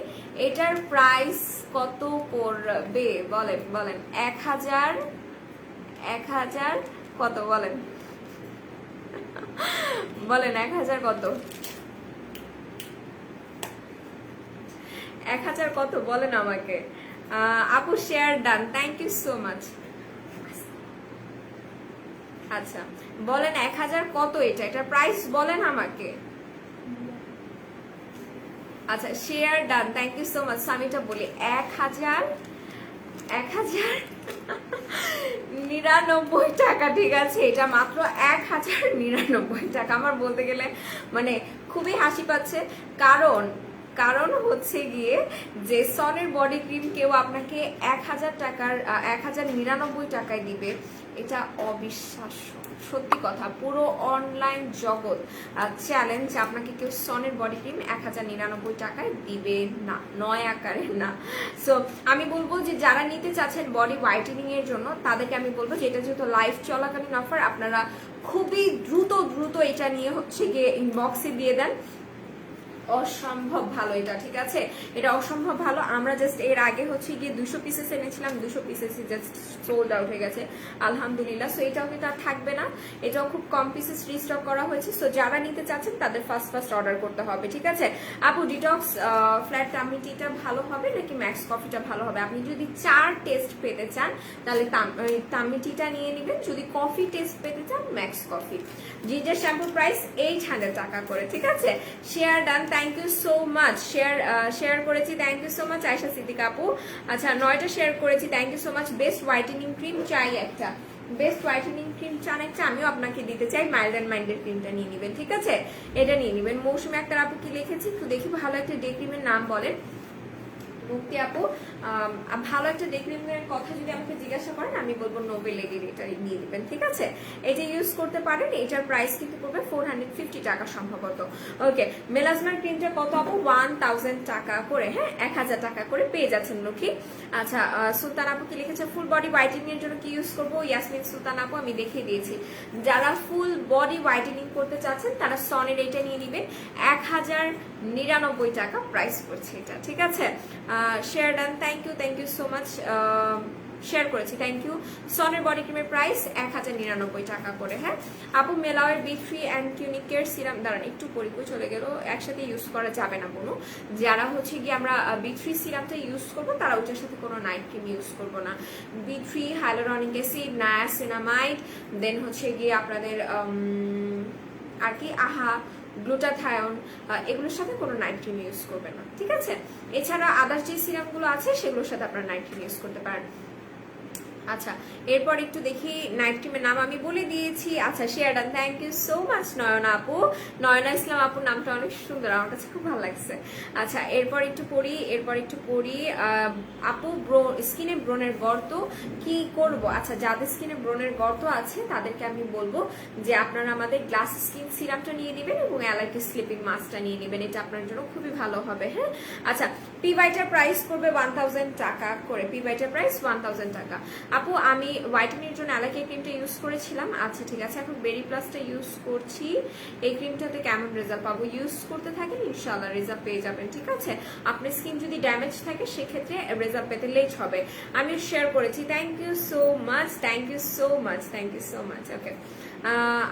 এটার প্রাইস কত পড়বে বলেন? 1000 কত বলেন? 1000 কত? 1000 কত বলেন আমাকে? আপু share done, thank you so much. আচ্ছা বলেন 1000 কত? এটার প্রাইস বলেন আমাকে। আচ্ছা share done, thank you so much. আমি এটা বলি 1099 টাকা, ঠিক আছে? এটা মাত্র 1099 টাকা। আমার বলতে গেলে মানে খুবই হাসি পাচ্ছে, কারণ হচ্ছে গিয়ে যে সনের বডি ক্রিম কেউ আপনাকে 1099 টাকায় দিবে, এটা অবিশ্বাস্য। সত্যি কথা, পুরো অনলাইন জগৎ চ্যালেঞ্জ, আপনাকে কেউ সনের বডি ক্রিম 1099 টাকায় দিবে না, 9 আকারে না। সো আমি বলবো যে যারা নিতে চাচ্ছেন বডি হোয়াইটেনিং এর জন্য, তাদেরকে আমি বলবো যে এটা যেহেতু লাইভ চলাকালীন অফার, আপনারা খুবই দ্রুত এটা নিয়ে হচ্ছে গিয়ে ইনবক্সে দিয়ে দেন। অসম্ভব ভালো এটা, ঠিক আছে? এটা অসম্ভব ভালো। আমরা জাস্ট এর আগে হচ্ছে গিয়ে 200 পিসেস এনেছিলাম, 200 পিসেসই জাস্ট সোল্ড আউট হয়ে গেছে আলহামদুলিল্লাহ। সো এটাও কিন্তু আর থাকবে না, এটাও খুব কম পিসেস রিস্টক করা হয়েছে। সো যারা নিতে চাচ্ছেন তাদের ফার্স্ট অর্ডার করতে হবে, ঠিক আছে? আপু ডিটক্স ফ্ল্যাট টামি টিটা ভালো হবে নাকি ম্যাক্স কফিটা ভালো হবে? আপনি যদি 4 টেস্ট পেতে চান তাহলে টামি টিটা নিয়ে নেবেন, যদি কফি টেস্ট পেতে চান Max coffee. Ginger shampoo price 800 টাকা করে, ঠিক আছে? Share done, thank you so much. Share করেছি, thank you so much Ayesha Siddique আপু। আচ্ছা 9টা শেয়ার করেছি, thank you so much. Best whitening cream চাই একটা, বেস্ট হোয়াইটেনিং ক্রিম চান একটা, আমিও আপনাকে দিতে চাই। মাইল্ড অ্যান্ড মাইন্ডেড ক্রিমটা নিয়ে নেবেন, ঠিক আছে? এটা নিয়ে নেবেন। মৌসুমী আক্তার আপু কি লিখেছি একটু দেখি, ভালো একটা ডে ক্রিমের নাম বলেন। মুক্তি আপু ভালো একটা ডে ক্রিমের কথা যদি আমাকে জিজ্ঞাসা করেন, আমি বলবো নোবেল লেডির এটা নিয়ে নেবেন, ঠিক আছে? এটা ইউজ করতে পারেন। এটার প্রাইস কিন্তু পড়বে 450 টাকা সম্ভবত। ওকে, মেলাজমার ক্রিমটা কত আপু? 1000 টাকা করে, হ্যাঁ 1000 টাকা করে পেয়ে যাচ্ছেন লক্ষ্মী। আচ্ছা সুলতান আপু কি লিখেছে, ফুল বডি হোয়াইটেনিং এর জন্য কি ইউজ করবো? ইয়াসমিন সুলতান আপু আমি দেখিয়ে দিয়েছি। যারা ফুল বডি হোয়াইটেনিং করতে চাচ্ছেন তারা সনের এটা নিয়ে নেবেন, 1099 টাকা প্রাইস পড়ছে এটা, ঠিক আছে? Share done, thank you so much. Share করেছি। Thank you. সনের বডি ক্রিমের প্রাইস 1099 টাকা করে। হ্যাঁ আপু, মেলাওয়ের বি3 অ্যান্ড কিউনিকের সিরাম, দাঁড়ান একটু পরিকয় চলে গেল, একসাথে ইউজ করা যাবে না কোনো। যারা হচ্ছে গিয়ে আমরা বি3 সিরামটা ইউজ করবো তারা ওটার সাথে কোনো নাইট ক্রিম ইউজ করবো না। বি3, হাইলোরনিক অ্যাসিড, নায়াসিনামাইড, দেন হচ্ছে গিয়ে আপনাদের আর কি আহা, গ্লুটাথায়ন, এগুলোর সাথে কোনো নাইট ক্রিম ইউজ করবে না, ঠিক আছে? এছাড়া আদার্স যে সিরামগুলো আছে সেগুলোর সাথে আপনারা নাইট ক্রিম ইউজ করতে পারেন। আচ্ছা, এরপর একটু দেখি নাইট ক্রিমের নাম আমি বলে দিয়েছি। আচ্ছা, share done, thank you so much Nayna আপু। নয়না ইসলাম আপুর নামটা অনেক সুন্দর, আমার কাছে খুব ভালো লাগছে। আচ্ছা, এরপর একটু পড়ি আপু, স্কিনে ব্রণের গর্ত কি করব? আচ্ছা, যাদের স্কিনে ব্রণের গর্ত আছে তাদেরকে আমি বলবো যে আপনারা আমাদের গ্লাস স্কিন সিরামটা নিয়ে নেবেন এবং অ্যালার্জি স্লিপিং মাস্কটা নিয়ে নেবেন, এটা আপনার জন্য খুবই ভালো হবে। হ্যাঁ আচ্ছা, পি ভাইটার প্রাইস পড়বে 1000 টাকা করে। পি ভাইটার প্রাইস 1000 টাকা। আপু, আমি হোয়াইটেনিং জন্য অ্যালাকে ক্রিমটা ইউজ করেছিলাম। আচ্ছা ঠিক আছে, এখন বেরি প্লাসটা ইউজ করছি। এই ক্রিমটাতে কেমন রেজাল্ট পাবো? ইউজ করতে থাকেন, ইনশাআল্লাহ রেজাল্ট পেয়ে যাবেন, ঠিক আছে? আপনার স্কিন যদি ড্যামেজ থাকে সেক্ষেত্রে রেজাল্ট পেতে লেট হবে। আমি শেয়ার করেছি। Thank you so much, thank you so much, thank you so much. Okay,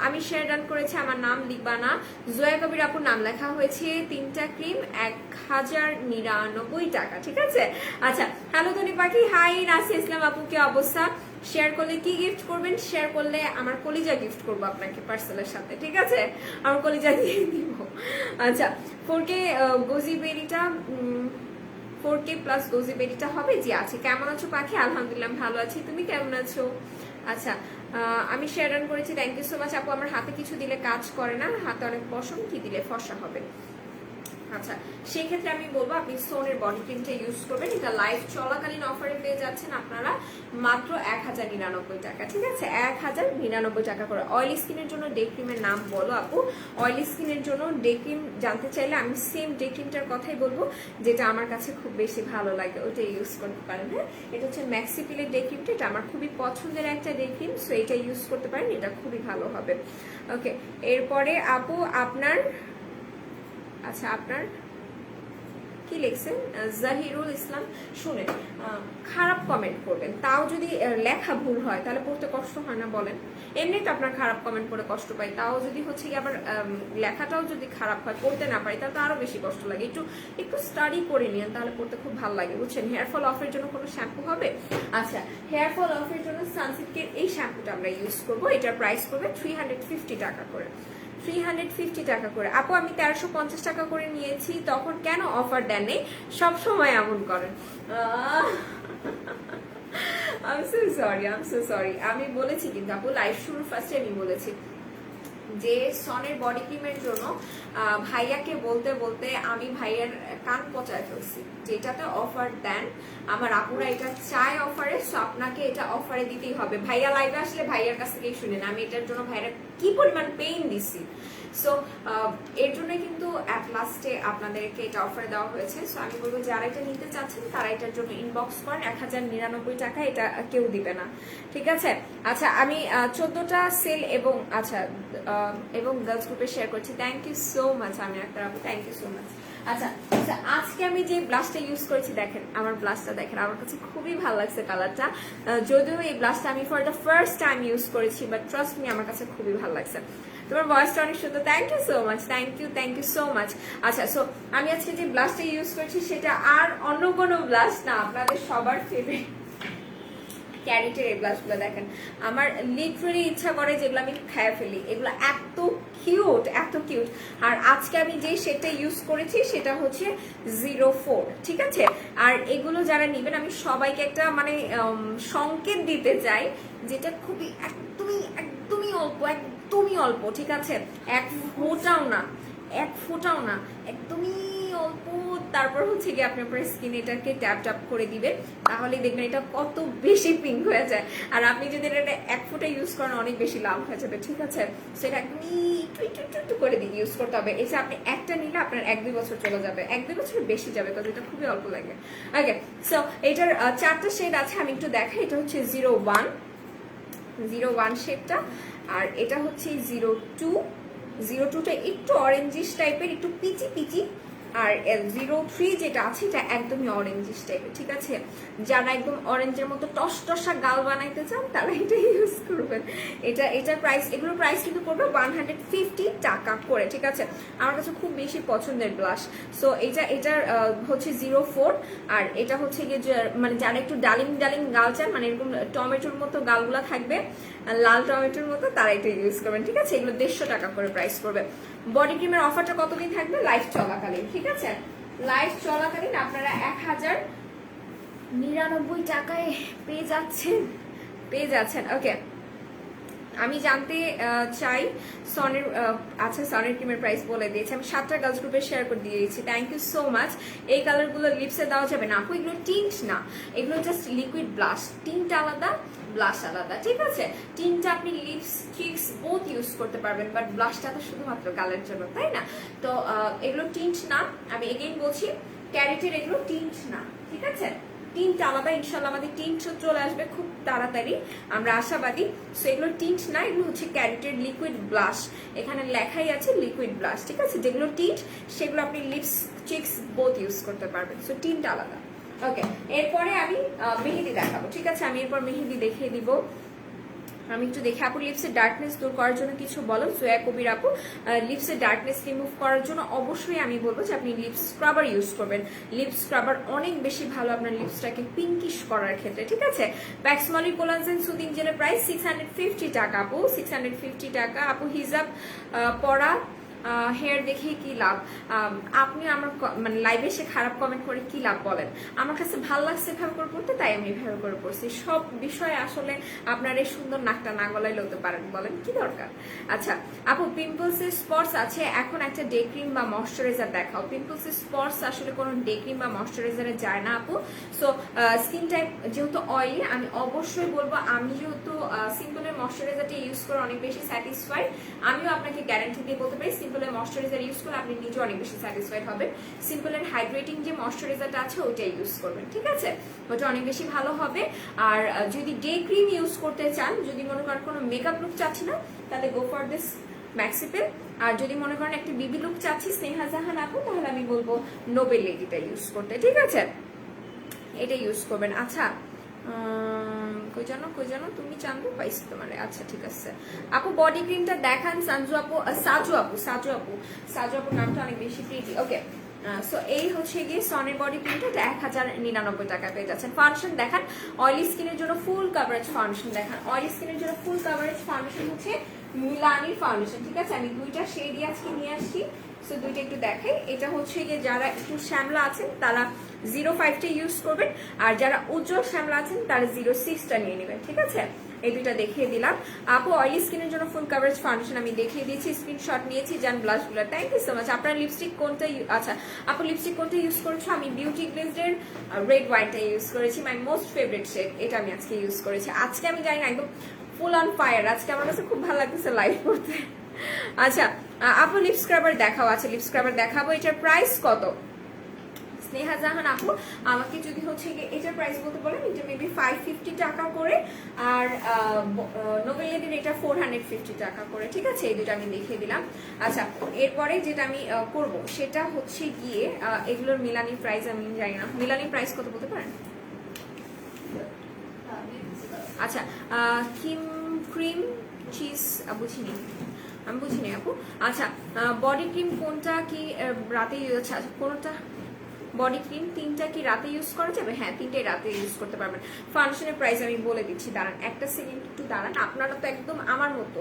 আমি শেয়ার ডান করেছি। আমার নাম লিখবা না, জয়া কবির আপুর নাম লেখা হয়েছে। 3টা ক্রিম 1099 টাকা, ঠিক আছে? আচ্ছা, হ্যালো ধনী পাখি, হাই নাসি ইসলাম আপু, কি অবস্থা? শেয়ার করলে কি গিফট করবেন? শেয়ার করলে আমার কলিজা গিফট করবো আপনাকে পার্সেলের সাথে, ঠিক আছে? আমার কলিজা দিয়ে দিব। আচ্ছা, 4K গোজিবেরিটা 4K প্লাস গোজিবেরিটা হবে? জি আছে। কেমন আছো পাখি? আলহামদুলিল্লাহ ভালো আছি, তুমি কেমন আছো? আচ্ছা, আমি শেয়ার ডান করেছি। থ্যাংক ইউ সো মাচ আপু। আমার হাতে কিছু দিলে কাজ করে না, হাতে অনেক পশম, কি দিলে ফর্সা হবে? আচ্ছা, সেই ক্ষেত্রে আমি বলবো আপনি সোনের বডি ক্রিমটা ইউজ করবেন। এটা লাইভ চলাকালীন অফারে পেয়ে যাচ্ছেন আপনারা মাত্র 1099 টাকা, ঠিক আছে? 1099 টাকা করে। অয়েলি স্কিনের জন্য ডে ক্রিমের নাম বলো আপু। অয়েলি স্কিনের জন্য ডে ক্রিম জানতে চাইলে আমি সেম ডে ক্রিমটার কথাই বলবো, যেটা আমার কাছে খুব বেশি ভালো লাগে, ওটা ইউজ করতে পারেন। হ্যাঁ, এটা হচ্ছে ম্যাক্সিপিলের ডে ক্রিমটা, এটা আমার খুবই পছন্দের একটা ডে ক্রিম, সো এটা ইউজ করতে পারেন, এটা খুবই ভালো হবে। ওকে, এরপরে আপু আপনার, আচ্ছা আপনার কি লিখছেন? জাহিরুল ইসলাম, শুনেন, খারাপ কমেন্ট করবেন, তাও যদি লেখা ভুল হয় তাহলে পড়তে কষ্ট হয় না বলেন? এমনি তো আপনার খারাপ কমেন্ট করে কষ্ট পাই, তাও যদি হচ্ছে কি আবার লেখাটাও যদি খারাপ হয়, পড়তে না পারি, তাহলে তো আরো বেশি কষ্ট লাগে। একটু স্টাডি করে নিন, তাহলে পড়তে খুব ভালো লাগে, বুঝছেন? হেয়ার ফল অফের জন্য কোনো শ্যাম্পু হবে? আচ্ছা, হেয়ার ফল অফের জন্য সানসিল্কের এই শ্যাম্পুটা আমরা ইউজ করবো। এটার প্রাইস করবে 350 টাকা করে। 350 টাকা করে। আপু, আমি 1350 টাকা করে নিয়েছি, তখন কেন অফার দেননি? সব সময় এমন করেন। I'm so sorry. আমি বলেছি কিন্তু আপু, লাইভ শুরুর ফার্স্টে আমি বলেছি যে সনের বডি ক্রিমের জন্য ভাইয়াকে বলতে বলতে আমি ভাইয়ার কান পচায় ফেলছি, যেটাতে অফার দেন আমার আপুরা, এটা চাই অফারে, সো আপনাকে এটা অফারে দিতেই হবে। ভাইয়া লাইভে আসলে ভাইয়ার কাছ থেকেই শুনেন আমি এটার জন্য ভাইয়ার কি পরিমাণ পেইন দিছি। সো এর জন্য কিন্তু অ্যাট লাস্টে আপনাদেরকে এটা অফারে দেওয়া হয়েছে। সো আমি বলবো যারা এটা নিতে চাচ্ছেন তারা এটার জন্য ইনবক্স করেন, 1099 টাকা, এটা কেউ দিবে না, ঠিক আছে? আচ্ছা, আমি 14টা সেল এবং এবং গার্লস গ্রুপে শেয়ার করছি। থ্যাংক ইউ সো মাচ আমি একটা আপু, থ্যাংক ইউ সো মাচ। আচ্ছা, আজকে আমি যে ব্লাশটা ইউজ করেছি, দেখেন আমার ব্লাশটা, দেখেন আমার কাছে খুবই ভালো লাগছে কালারটা। যদিও এই ব্লাশটা আমি for the first time use করেছি, বাট ট্রাস্ট মি আমার কাছে খুবই ভালো লাগছে। তোমার ভয়েসটা অনেক সুন্দর, thank you so much, thank you so much. আচ্ছা, সো আমি আজকে যে ব্লাশটা ইউজ করছি সেটা আর অন্য কোনো ব্লাশ না, আপনাদের সবার ফেভারিট ক্যারিটের এই ব্লাশগুলো। দেখেন আমার লিটারালি ইচ্ছা করে যেগুলো আমি খেয়ে ফেলি, এগুলো এত কিউট, এত কিউট। আর আজকে আমি যে শেডটা ইউজ করেছি সেটা হচ্ছে 04, ঠিক আছে? আর এগুলো যারা নেবেন আমি সবাইকে একটা মানে সংকেত দিতে চাই, যেটা খুবই একদমই অল্প, ঠিক আছে? এক ফোঁটাও না, একদমই অল্প। তারপর হচ্ছে কি আপনি আপনার স্কিন এটাকে ট্যাপ করে দিবেন, তাহলে দেখবেন এটা কত বেশি পিঙ্ক হয়ে যায়। আর আপনি যদি এটা 1 ফোঁটা ইউজ করেন অনেক বেশি লাভ হয়ে যাবে, ঠিক আছে? সেটা একদমই একটু করে দিয়ে ইউজ করতে হবে। এসে আপনি একটা নিলে আপনার 1-2 বছর চলে যাবে, 1-2 বছর বেশি যাবে, কারণ এটা খুবই অল্প লাগে। ওকে, সো এটার 4টা শেড আছে, আমি একটু দেখাই। এটা হচ্ছে 01 শেডটা, আর এটা হচ্ছে 02টা একটু অরেঞ্জিশ টাইপের, একটু পিচি, আর L03 যেটা আছে এটা একদমই অরেঞ্জিশ টাইপের, ঠিক আছে? যারা একদম অরেঞ্জের মতো টসটসা গাল বানাইতে চান তারা এটা ইউজ করবেন। এটার প্রাইস, এগুলোর প্রাইস কিন্তু পড়বে 150 টাকা করে, ঠিক আছে? আমার কাছে খুব বেশি পছন্দের ব্লাশ। সো এটার হচ্ছে 04, আর এটা হচ্ছে গিয়ে মানে যারা একটু ডালিং গাল চান, মানে এরকম টমেটোর মতো গালগুলা থাকবে, লাল টমেটোর মতো, তারা এটা ইউজ করবেন, ঠিক আছে? এগুলো 150 টাকা করে প্রাইস পড়বে। বডি ক্রিমের অফারটা কতদিন থাকবে? লাইফ চলাকালীন, ঠিক আছে? লাইফ চলাকালীন আপনারা 1099 টাকায় পেয়ে যাচ্ছেন। ওকে, আমি জানতে চাই সনের, আচ্ছা সনের ক্রিমের প্রাইস বলে দিয়েছি আমি, 7টা গার্লস গ্রুপে শেয়ার করে দিয়েছি। Thank you so much. এই কালারগুলো লিপসে দেওয়া যাবে না আপু, এগুলো টিন্ট না, এগুলো জাস্ট লিকুইড ব্লাশ। টিন্ট আলাদা, ব্লাশ আলাদা, ঠিক আছে? টিন্টটা আপনি লিপস চিক্স বোথ ইউজ করতে পারবেন, বাট ব্লাশটা তো শুধুমাত্র গালের জন্য, তাই না? তো এগুলো টিন্ট না, আমি এগেইন বলছি, ক্যারেটের এগুলো টিন্ট না, ঠিক আছে? টিন্ট আলাদা, ইনশাল্লাহ আমাদের টিন্ট চলে আসবে খুব তাড়াতাড়ি, আমরা আশাবাদী। সো এগুলো টিন্ট না, এগুলো হচ্ছে ক্যারেটের লিকুইড ব্লাশ, এখানে লেখাই আছে লিকুইড ব্লাশ, ঠিক আছে? যেগুলো টিন্ট সেগুলো আপনি লিপস চিক্স বোথ ইউজ করতে পারবেন, সো টিন্ট আলাদা। ওকে, এরপরে আমি মেহেদি দেখাবো, ঠিক আছে? আমি এরপর মেহেদি দেখিয়ে দিব। আমি একটু দেখে, আপু লিপসের ডার্কনেস দূর করার জন্য কিছু বলো। জয়া কবির আপু, লিপসের ডার্কনেস রিমুভ করার জন্য অবশ্যই আমি বলবো যে আপনি লিপস স্ক্রাবার ইউজ করবেন। লিপস স্ক্রাবার অনেক বেশি ভালো আপনার লিপসটাকে পিঙ্কিশ করার ক্ষেত্রে, ঠিক আছে? প্যাক্সমলি কোলাজেন সুদিং জেলের প্রাইস 650 টাকা আপু, 650 টাকা আপু। হিজাব পরা হেয়ার দেখে কি লাভ? আপনি আমার মানে লাইভে এসে খারাপ কমেন্ট করে কি লাভ বলেন? আমার কাছে ভালো লাগছে এভাবে করে পড়তে, তাই আমি এভাবে করে পড়ছি। সব বিষয়ে আসলে আপনার এই সুন্দর নাকটা না গলায় লতে পারেন, বলেন কি দরকার? আচ্ছা আপু, পিম্পলসের স্পটস আছে, এখন একটা ডে ক্রিম বা ময়শ্চারাইজার দেখাও। পিম্পলসের স্পটস আসলে কোনো ডে ক্রিম বা ময়শ্চারাইজারে যায় না আপু। সো স্কিন টাইপ যেহেতু অয়েলি, আমি অবশ্যই বলবো, আমি যেহেতু সিম্পলের ময়শ্চারাইজারটা ইউজ করে অনেক বেশি স্যাটিসফাইড, আমিও আপনাকে গ্যারান্টি দিয়ে বলতে পারি সিম্পলের ময়শ্চারাইজার ইউজ করলে আপনি নিজে অনেক বেশি স্যাটিসফাইড হবেন। সিম্পলের হাইড্রেটিং যে ময়শ্চারাইজারটা আছে ওইটা ইউজ করবেন, ঠিক আছে? ওটা অনেক বেশি ভালো হবে। আর যদি ডে ক্রিম ইউজ করতে চান, যদি মনে করেন কোনো মেকআপ লুক চাচ্ছি না, তাহলে গো ফর দিস ম্যাক্সিপেল। আর যদি মনে করেন একটা বিবি লুক চাচ্ছি স্নেহা জাহান আপু, তাহলে আমি বলবো নোবেল লেডিটা ইউজ করতে, ঠিক আছে? এটা ইউজ করবেন। আচ্ছা কই জানো তুমি চান্দু পাইছি তোমারে, আচ্ছা ঠিক আছে আপু। বডি ক্রিমটা দেখান সাজু আপুর নামটা অনেক বেশি প্রিটি। ওকে, সো এই হচ্ছে গিয়ে সনের বডি ক্রিমটা, এটা 1099 টাকা পেয়ে যাচ্ছেন। ফাউন্ডেশন দেখান, অয়েলি স্কিনের জন্য ফুল কাভারেজ ফাউন্ডেশন দেখান। অয়েলি স্কিনের জন্য ফুল কাভারেজ ফাউন্ডেশন হচ্ছে মিলানির ফাউন্ডেশন, ঠিক আছে? আমি দুইটা শেডই আজকে নিয়ে আসছি, সো দুইটা একটু দেখাই। এটা হচ্ছে গিয়ে যারা একটু শ্যামলা আছেন তারা 05টা ইউজ করবেন, আর যারা উজ্জ্বল শ্যামলা আছেন তারা 06টা নিয়ে নেবেন, ঠিক আছে? এই দুইটা দেখিয়ে দিলাম আপু। অয়েলি স্কিনের জন্য ফুল কাভারেজ ফাউন্ডেশন আমি দেখিয়ে দিয়েছি, স্ক্রিনশট নিয়েছি, জান ব্লাশগুলো। Thank you so much. আপনার লিপস্টিক কোনটা? আচ্ছা আপু, লিপস্টিক কোনটা ইউজ করেছো? আমি বিউটি গ্লেজের রেড ওয়াইনটা ইউজ করেছি, মাই মোস্ট ফেভারিট শেড, এটা আমি আজকে ইউজ করেছি। আজকে আমি জানি না, একদম ফুল অন ফায়ার, আজকে আমার কাছে খুব ভালো লাগতেছে লাইভ করতে। আচ্ছা আপু, লিপ স্ক্রাবার দেখাও। আচ্ছা লিপ স্ক্রাবার দেখাবো, এটার প্রাইস কত? স্নেহা জাহান আপু, আমাকে যদি হচ্ছে এটার প্রাইস বলতে বলেন, এটা মেবি 550 টাকা করে, আর নোবেল লেডির এটা 450 টাকা করে, ঠিক আছে? এই দুটো আমি দেখিয়ে দিলাম। আচ্ছা এরপরে যেটা আমি করব সেটা হচ্ছে গিয়ে এগুলোর মিলানির প্রাইস আমি জানি না, মিলানির প্রাইস কত বলতে পারেন? আচ্ছা ক্রিম চিজ বুঝিনি, আমি বুঝিনি আপু। আচ্ছা বডি ক্রিম কোনটা কি রাতে ইউজ, কোনটা বডি ক্রিম 3টা কি রাতে ইউজ করা যাবে? হ্যাঁ 3টাই রাতে ইউজ করতে পারবেন। ফাউন্ডেশনের প্রাইস আমি বলে দিচ্ছি, দাঁড়ান একটা সেকেন্ড, একটু দাঁড়ান। আপনারা তো একদম আমার মতো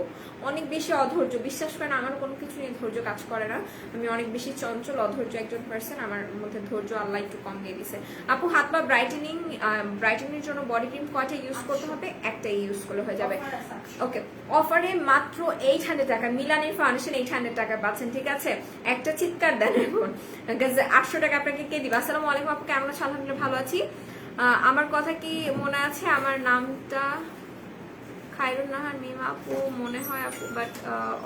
অনেক বেশি অধৈর্য, বিশ্বাস করেন আমার কোনো কিছু নিয়ে ধৈর্য কাজ করে না, আমি অনেক বেশি চঞ্চল অধৈর্য একজন পার্সন, আমার মধ্যে ধৈর্য আল্লাহ একটু কম দিয়ে দিছে। আপু হাত পা ব্রাইটেনিং জন্য বডি ক্রিম কয়টা ইউজ করতে হবে? একটাই ইউজ করলে হয়ে যাবে। ওকে, অফারে মাত্র 800 টাকা মিলানির ফাউন্ডেশন 800 টাকা পাচ্ছেন, ঠিক আছে? একটা চিৎকার দেন এখন, 800 টাকা আপনাকে কে দিবে? আসসালামু আলাইকুম আপু, কেমন আছেন? আলহামদুলিল্লাহ ভালো আছি। আমার কথা কি মনে আছে? আমার নামটা খায়রুন নাহার মিম আপু মনে হয় আপু, বাট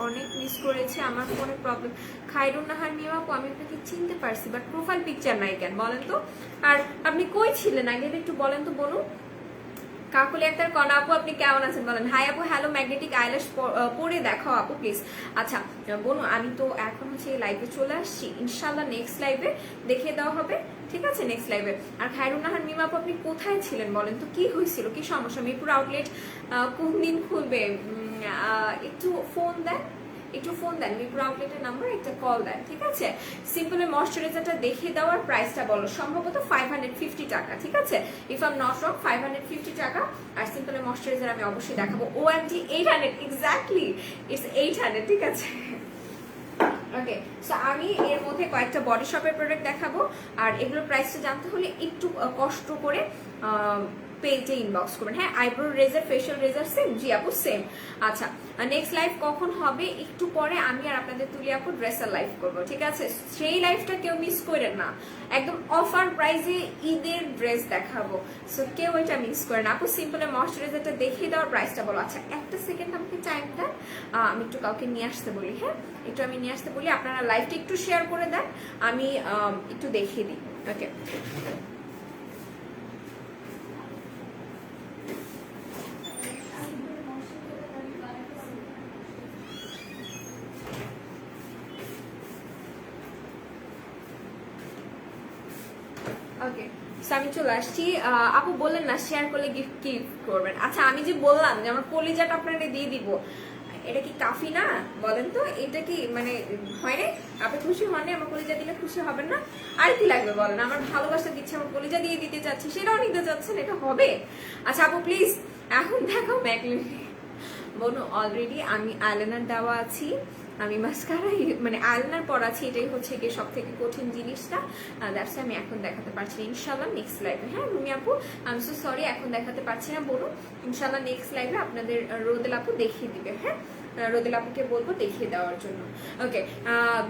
অনেক মিস করেছে, আমার ফোনে প্রবলেম। খায়রুন নাহার মিম আপু, আমি আপনাকে চিনতে পারছি, বাট প্রোফাইল পিকচার নাই কেন বলেন তো? আর আপনি কই ছিলেন আগে একটু বলেন তো, বলুন। কাকুলি আক্তার কনা আপু আপনি কেমন আছেন বলেন। হাই আপু, হ্যালো। ম্যাগনেটিক আইল্যাশ পরে দেখাও আপু প্লিজ। আচ্ছা বোনো, আমি তো এখন হচ্ছে লাইভে চলে আসছি, ইনশাল্লাহ নেক্সট লাইভে দেখিয়ে দেওয়া হবে, ঠিক আছে? নেক্সট লাইভে। আর খায়রুন নাহার মিম আপু আপনি কোথায় ছিলেন বলেন তো, কি হয়েছিল, কি সমস্যা? মিরপুর আউটলেট কোন দিন খুলবে? একটু ফোন দেন, একটু ফোন দেন, মিরপুর আউটলেটের নাম্বার, একটা কল দেন, ঠিক আছে? সিম্পলের ময়শ্চারাইজারটা দেখিয়ে দেওয়ার প্রাইসটা বলো। সম্ভবত 550 টাকা, ঠিক আছে? If I am not wrong 550 টাকা। আর সিম্পলের ময়শ্চারাইজার আমি অবশ্যই দেখাবো। OMG 800, এক্স্যাক্টলি ইটস 800, ঠিক আছে? ওকে, সো আমি এর মধ্যে কয়েকটা বডি শপের প্রোডাক্ট দেখাবো। আর এগুলোর প্রাইসটা জানতে হলে একটু কষ্ট করে পেজে ইনবক্স করবেন। হ্যাঁ, আইব্রো রেজার, ফেশিয়াল রেজার সেম? জি আপু সেম। আচ্ছা, নেক্সট লাইভ কখন হবে? একটু পরে আমি আর আপনাদের তুলি আপু ড্রেসার লাইভ করবো, ঠিক আছে? সেই লাইভটা কেউ মিস করেন না, একদম অফার প্রাইসে ঈদের ড্রেস দেখাবো, সো কেউ এটা মিস করেন না। আপু সিম্পলের ময়শ্চারাইজারটা দেখিয়ে দেওয়ার প্রাইসটা বলো। আচ্ছা একটা সেকেন্ড আমাকে টাইম দেন, আমি একটু কাউকে নিয়ে আসতে বলি। হ্যাঁ, একটু আমি নিয়ে আসতে বলি, আপনারা লাইভটা একটু শেয়ার করে দেন, আমি একটু দেখিয়ে দিই। ওকে, ওকে, আমি চলে আসছি। আপু বললেন না শেয়ার করলে গিফট কি করবেন। আচ্ছা আমি যে বললাম যে আমার কলিজাটা আপনাকে দিয়ে দিব, এটা কি কাফি না বলেন তো? এটা কি মানে হয় না? আপনি খুশি হননি আমার কলিজা দিলে? খুশি হবেন না? আর কি লাগবে বলেন? আমার ভালোবাসা দিচ্ছে, আমার কলিজা দিয়ে দিতে চাচ্ছি, সেটাও নিতে চাচ্ছেন, এটা হবে? আচ্ছা আপু প্লিজ এখন দেখো ম্যাকলিন বোনো, অলরেডি আমি আইলাইনার দেওয়া আছি, আমি মাস্কারা মানে আইলাইনার পর আছি, এটাই হচ্ছে গিয়ে সব থেকে কঠিন জিনিসটা। দ্যাটস আমি এখন দেখাতে পারছি না, ইনশাল্লাহ নেক্সট লাইভে। হ্যাঁ রুমি আপু, আই এম সো সরি এখন দেখাতে পারছি না, বলুন ইনশাল্লাহ নেক্সট লাইভে আপনাদের রোদেল আপু দেখিয়ে দিবে। হ্যাঁ, রোদেল আপুকে বলবো দেখিয়ে দেওয়ার জন্য। ওকে,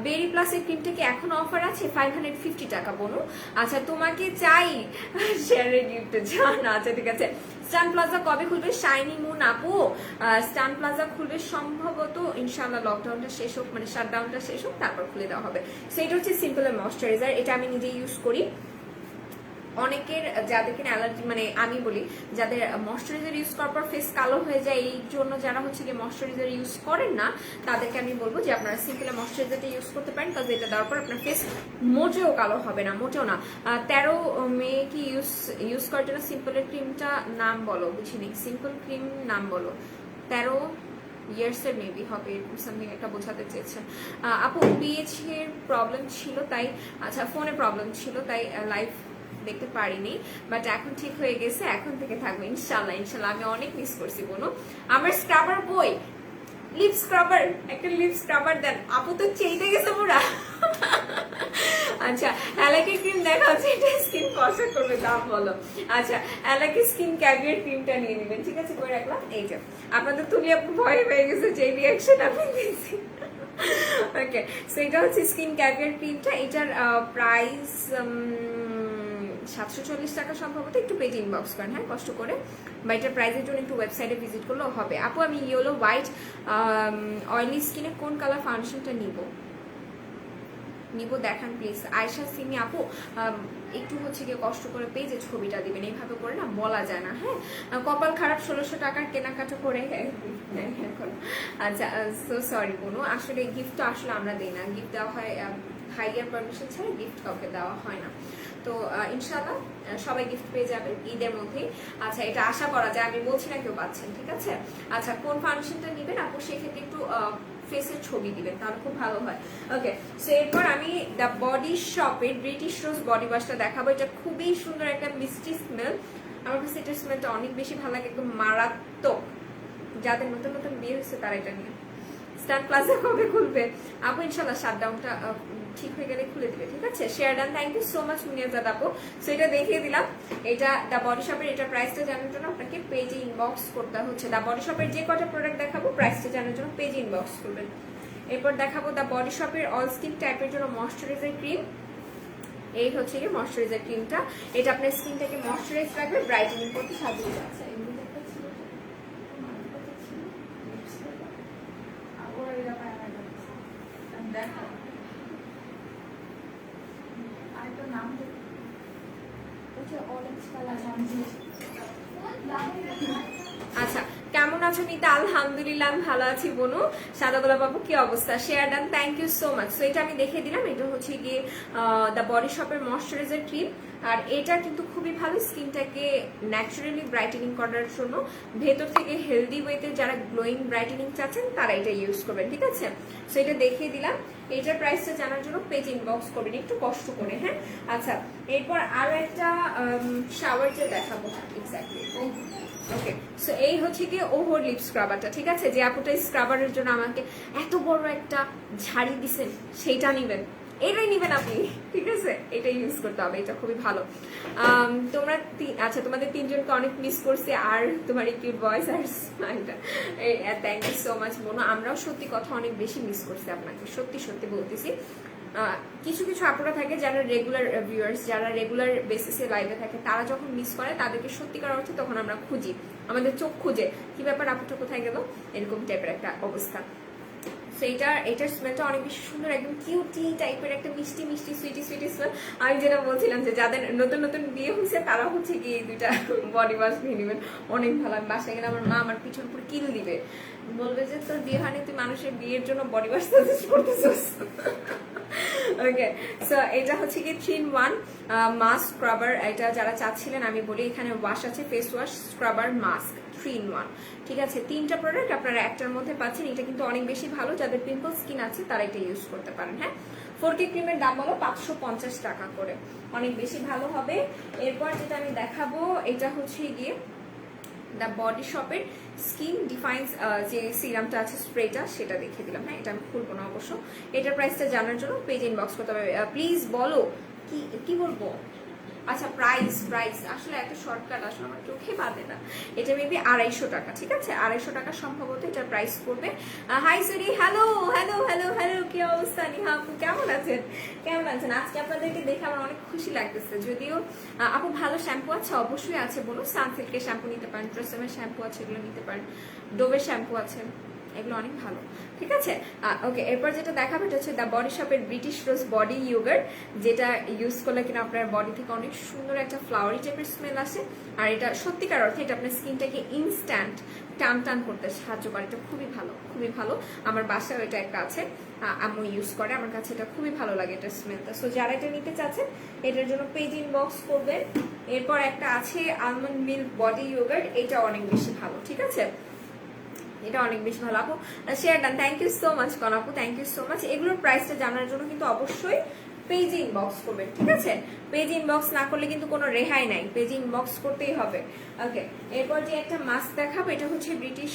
বেরি প্লাসের ক্রিমটা কি এখন অফার আছে? 550 টাকা বোনো। আচ্ছা তোমাকে চাই শেয়ারের গিফট জান। আচ্ছা ঠিক আছে, স্টান প্লাজা কবে খুলবে? শাইনি মুন আপু, স্টান প্লাজা খুলবে সম্ভবত ইনশাআল্লাহ লকডাউনটা শেষ হোক, মানে শাটডাউনটা শেষ হোক, তারপর খুলে দেওয়া হবে। সেটা হচ্ছে সিম্পলের ময়শ্চারাইজার, এটা আমি নিজে ইউজ করি। অনেকের যাদের কিনা অ্যালার্জি, মানে আমি বলি যাদের ময়শ্চারাইজার ইউজ করার পর ফেস কালো হয়ে যায়, এই জন্য যারা হচ্ছে কি ময়শ্চারাইজার ইউজ করেন না তাদেরকে আমি বলবো যে আপনারা সিম্পলের ময়শ্চারাইজারটা ইউজ করতে পারেন, কারণ এটা দেওয়ার পর আপনার ফেস মোটেও কালো হবে না, মোটেও না। 13 মেয়ে কি ইউজ করার জন্য সিম্পলের ক্রিমটা নাম বলো, বুঝিনি। সিম্পল ক্রিম নাম বলো। 13 ইয়ার্সের মেবি হবে, সামথিং একটা বোঝাতে চেয়েছেন। আপু পিএইচ এর প্রবলেম ছিল তাই, আচ্ছা ফোনে প্রবলেম ছিল তাই লাইভ দেখতে পারিনি, বাট এখন ঠিক হয়ে গেছে, এখন থেকে থাকবে ইনশাল্লাহ। ইনশাল্লাহ আমি অনেক মিস করছি বোনো। আমার স্ক্রাবার বই, লিপ স্ক্রাবার, একটা লিপ স্ক্রাবার দেন। আপু তো চেইতে গেছে পুরা। আচ্ছা অ্যালাকি ক্রিম দেখা হচ্ছে, এটা স্কিন ফর্সা করবে, দাম বলো। আচ্ছা অ্যালাকি স্কিন ক্যাভিয়ার ক্রিমটা নিয়ে নেবেন, ঠিক আছে? করে রাখলাম। এই যে আপনাদের তুলি আপু ভয় পেয়ে গেছে যে রিয়াকশন আমি দিয়েছি। ওকে, সো এটা হচ্ছে স্কিন ক্যাভিয়ার ক্রিমটা, এটার প্রাইস 740 টাকা সম্ভবত। একটু পেজ ইনবক্স করেন, হ্যাঁ কষ্ট করে, বা এটার প্রাইসের জন্য একটু ওয়েবসাইটে ভিজিট করলেও হবে। আপু আমি ইয়েলো হোয়াইট অয়েলি স্কিনে কোন কালার ফাউন্ডেশনটা নিব দেখান প্লিজ। আয়শা সিমি আপু একটু হচ্ছে গিয়ে কষ্ট করে পেজে ছবিটা দিবেন, এইভাবে করে না বলা যায় না। হ্যাঁ, কপাল খারাপ 1600 টাকার কেনাকাটা করে এখন। আচ্ছা সো সরি বোনো, আসলে গিফট তো আসলে আমরা দিই না, গিফট দেওয়া হয় ভাইয়ার পারমিশন ছাড়া, গিফট কাউকে দেওয়া হয় না। তো ইনশাআল্লাহ সবাই গিফট পেয়ে যাবেন ঈদের মধ্যেই। আচ্ছা এটা আশা করা যায়, আমি বলছি না কেউ পাচ্ছেন, ঠিক আছে? আচ্ছা কোন ফাউন্ডেশনটা নেবেন আপু, সেক্ষেত্রে একটু ফেসের ছবি দিবেন, তাহলে খুব ভালো হয়। ওকে, সো এরপর আমি দ্য বডি শপের ব্রিটিশ রোজ বডি ওয়াশটা দেখাবো। এটা খুবই সুন্দর একটা মিষ্টি স্মেল, আমার কাছে এটার স্মেলটা অনেক বেশি ভালো লাগে, একদম মারাত্মক। যাদের নতুন নতুন বিয়ে হয়েছে তারা এটা নিয়ে। স্টান প্লাজা কবে খুলবে আপু? ইনশাল্লাহ শাটডাউনটা ঠিক হয়ে গেলে খুলে দিবে, ঠিক আছে? Share done, thank you so much Muniazad আপু। সো এটা দেখিয়ে দিলাম, এটা দ্য বডি শপের। এটা প্রাইসটা জানার জন্য আপনাকে পেজে ইনবক্স করতে হচ্ছে। দ্য বডি শপের যে কটা প্রোডাক্ট দেখাবো প্রাইসটা জানার জন্য পেজে ইনবক্স করবেন। এরপর দেখাবো দ্য বডি শপের অল স্কিন টাইপের জন্য ময়শ্চারাইজার ক্রিম। এই হচ্ছে কি ময়শ্চারাইজার ক্রিমটা, এটা আপনার স্কিনটাকে ময়শ্চারাইজ রাখবে, ব্রাইটেনিং করতে সাহায্য করছে। অরেঞ্জ কালার আচ্ছা, কেমন আছো মিতা? আলহামদুলিল্লাহ আমি ভালো আছি বনু। সাদা গোলাপ বাবু কি অবস্থা? Share done, thank you so much. So এটা আমি দেখিয়ে দিলাম, এটা হচ্ছে গিয়ে দ্য বডি শপের ময়শ্চারাইজার ক্রিম। আর এটা কিন্তু খুবই ভালো স্কিনটাকে ন্যাচারালি ব্রাইটেনিং করার জন্য, ভেতর থেকে হেলদি ওয়েতে যারা গ্লোয়িং ব্রাইটেনিং চাচ্ছেন তারা এটা ইউজ করবেন, ঠিক আছে? সো এটা দেখিয়ে দিলাম। এটার প্রাইসটা জানার জন্য পেজ ইনবক্স করবেন একটু কষ্ট করে, হ্যাঁ? আচ্ছা, এরপর আরো একটা শাওয়ার জেল দেখাবো। এক্স্যাক্টলি, ওকে। সো এই হচ্ছে কি ওহর লিপ স্ক্রাবারটা, ঠিক আছে? যে আপুটা স্ক্রাবারের জন্য আমাকে এত বড় একটা ঝাড়ি দিছেন, সেইটা নিবেন, এটাই নিবেন আপনি, ঠিক আছে? এটা ইউজ করতে হবে, এটা খুবই ভালো। তোমরা আচ্ছা, তোমাদের তিনজনকে অনেক মিস করছি, আর তোমার এই কিউট ভয়েস আর স্মাইলটা, থ্যাংক ইউ সো মাচ বোনো। আমরাও সত্যি কথা অনেক বেশি মিস করছি আপনাকে, সত্যি সত্যি বলতেছি। কিছু কিছু আপুরা থাকে যারা রেগুলার ভিউয়ার্স, যারা রেগুলার বেসিসে লাইভে থাকে, তারা যখন মিস করে তাদেরকে সত্যিকার অর্থে তখন আমরা খুঁজি, আমাদের চোখ খুঁজে কি ব্যাপার, আপুটা কোথায় গেল, এরকম টাইপের একটা অবস্থা। সো এটার স্মেলটা অনেক বেশি সুন্দর, একদম কিউটি টাইপের একটা মিষ্টি মিষ্টি সুইটি সুইটি স্মেল। আমি যেটা বলছিলাম যে যাদের নতুন নতুন বিয়ে হয়েছে তারা হচ্ছে কি এই দুইটা বডি ওয়াশ নিয়ে নেবেন, অনেক ভালো। আমি বাসায় গেলে আমার মা আমার পিছন উপর কিল দিবে, বলবে যে তোর বিয়ে হয়নি, তুই মানুষের বিয়ের জন্য বডি ওয়াশ সাজেস্ট করতেছিস। ওকে, সো এটা হচ্ছে কি 3-in-1 মাস্ক স্ক্রাবার। এটা যারা চাচ্ছিলেন আমি বলি, এখানে ওয়াশ আছে, face wash, scrubber, mask, 3-in-1, ঠিক আছে? তিনটা প্রোডাক্ট আপনারা একটার মধ্যে পাচ্ছেন। এটা কিন্তু অনেক বেশি ভালো, যাদের পিম্পল স্কিন আছে তারা এটা ইউজ করতে পারেন, হ্যাঁ? 4K ক্রিমের দাম হলো 550 টাকা করে, অনেক বেশি ভালো হবে। এরপর যেটা আমি দেখাবো এটা হচ্ছে গিয়ে দ্য বডি শপের স্কিন ডিফাইন্স যে সিরামটা আছে, স্প্রেটা, সেটা দেখিয়ে দিলাম, হ্যাঁ? এটা আমি খুলবো না অবশ্য। এটার প্রাইসটা জানার জন্য পেজ ইনবক্স করতে হবে। প্লিজ বলো কি বলবো। আচ্ছা, প্রাইস আসলে এত শর্টকাট আসলে আমার চোখে বাঁধে না। এটা মেবি 250 টাকা, ঠিক আছে? 250 টাকা সম্ভবত এটার প্রাইস পড়বে। Hi sorry, hello hello hello hello, কি অবস্থা? নিহা আপু কেমন আছেন? কেমন আছেন? আজকে আপনাদেরকে দেখে আমার অনেক খুশি লাগতেছে। যদিও আপু ভালো শ্যাম্পু আছে, অবশ্যই আছে বলো। সানসিল্কের শ্যাম্পু নিতে পারেন, ট্রেসেমের শ্যাম্পু আছে, এগুলো নিতে পারেন, ডোভের শ্যাম্পু আছে, এগুলো অনেক ভালো, ঠিক আছে? ওকে, এরপর যেটা দেখাবে এটা হচ্ছে দ্য বডি শপের ব্রিটিশ রোজ বডি ইয়োগার্ট, যেটা ইউজ করলে কিনা আপনার বডি থেকে অনেক সুন্দর একটা ফ্লাওয়ারি টাইপের স্মেল আসে। আর এটা সত্যিকার অর্থে এটা আপনার স্কিনটাকে ইনস্ট্যান্ট টান টান করতে সাহায্য করে। এটা খুবই ভালো, খুবই ভালো। আমার বাসায় এটা একটা আছে, আম্মু ইউজ করে, আমার কাছে এটা খুবই ভালো লাগে এটা স্মেলটা। সো যারা এটা নিতে চাচ্ছেন এটার জন্য পেজ ইনবক্স করবেন। এরপর একটা আছে আলমন্ড মিল্ক বডি ইয়োগার্ট, এটা অনেক বেশি ভালো, ঠিক আছে? এটা অনেক বেশি ভালো। আপু share done, thank you so much কন আপু, থ্যাংক ইউ সো মাচ। এগুলোর প্রাইসটা জানার জন্য কিন্তু অবশ্যই পেজ ইনবক্স করবেন, ঠিক আছে? পেজ ইনবক্স না করলে কিন্তু কোনো রেহাই নাই, পেজ ইনবক্স করতেই হবে। ওকে, এরপর যে একটা মাস্ক দেখাবো এটা হচ্ছে ব্রিটিশ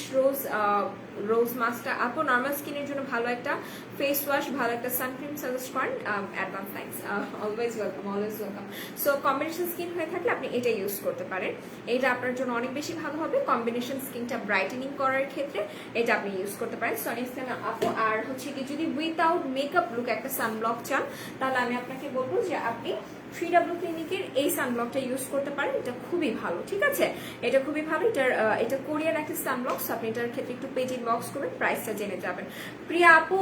রোজ মাস্কটা। আপু নর্মাল স্কিনের জন্য ভালো একটা ফেস ওয়াশ, ভালো একটা সানক্রিম সাজেস্ট করেন, advance thanks, always welcome, always welcome. So combination skin হয়ে থাকলে আপনি এটা ইউজ করতে পারেন, এটা আপনার জন্য অনেক বেশি ভালো হবে। কম্বিনেশন স্কিনটা ব্রাইটেনিং করার ক্ষেত্রে এটা আপনি ইউজ করতে পারেন। সনি স্কিন আপু। আর হচ্ছে কি যদি উইথাউট মেকআপ লুক একটা সানব্লক চান, তাহলে আমি আপনাকে বলবো যে আপনি 3W ক্লিনিকের এই সানব্লকটা ইউজ করতে পারেন, এটা খুবই ভালো, ঠিক আছে? এটা খুবই ভালো। এটা কোরিয়ান একটা সানব্লক, আপনি এটার ক্ষেত্রে একটু পেজ ইনবক্স করবেন, প্রাইসটা জেনে যাবেন। প্রিয়া আপু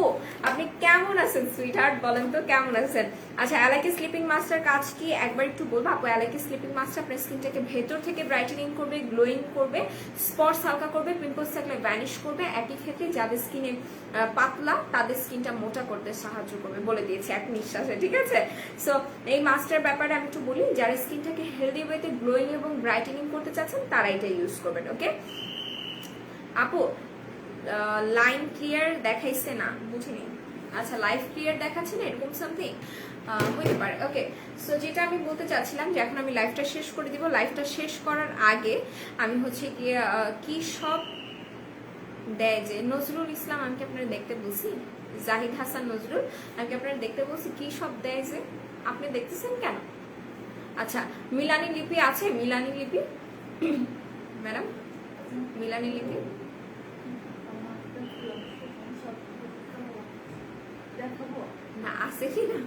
আপনি কেমন আছেন সুইট হার্ট, বলেন তো কেমন আছেন? আচ্ছা, অ্যালাইকে স্লিপিং মাস্টার কাজ কি একবার একটু বলবো আপু? অ্যালাইকে স্লিপিং মাস্টার আপনার স্কিনটাকে ভেতর থেকে ব্রাইটেনিং করবে, গ্লোয়িং করবে, স্পটস হালকা করবে, পিম্পলস থাকলে ভ্যানিশ করবে। একই ক্ষেত্রে যাদের স্কিনে পাতলা তাদের স্কিনটা মোটা করতে সাহায্য করবে, বলে দিয়েছি এক নিঃশ্বাসে, ঠিক আছে? সো এই মাস্টার ব্যাপারে আমি একটু বলি, যারা স্কিনটাকে হেলদি ওয়েতে গ্লোয়িং এবং ব্রাইটেনিং করতে চাচ্ছেন তারা এটা ইউজ করবেন। ওকে আপু, লাইন ক্লিয়ার দেখাইছে না, বুঝিনি। আচ্ছা, লাইভ ক্লিয়ার দেখাচ্ছে না, এরকম সামথিং হইতে পারে। ওকে, সো যেটা আমি বলতে চাচ্ছিলাম যে এখন আমি লাইভটা শেষ করে দিব। লাইভটা শেষ করার আগে আমি হচ্ছে কি সব দেয় যে নজরুল ইসলাম, আমি কি আপনারা দেখতে বলছি, জাহিদ হাসান নজরুল, আমি কি আপনারা দেখতে বলছি কি সব দেয় যে আপনি দেখতেছেন কেন? আচ্ছা, মিলানি লিপি আছে, মিলানি লিপি ম্যাডাম, মিলানি লিপি না আছে কি না?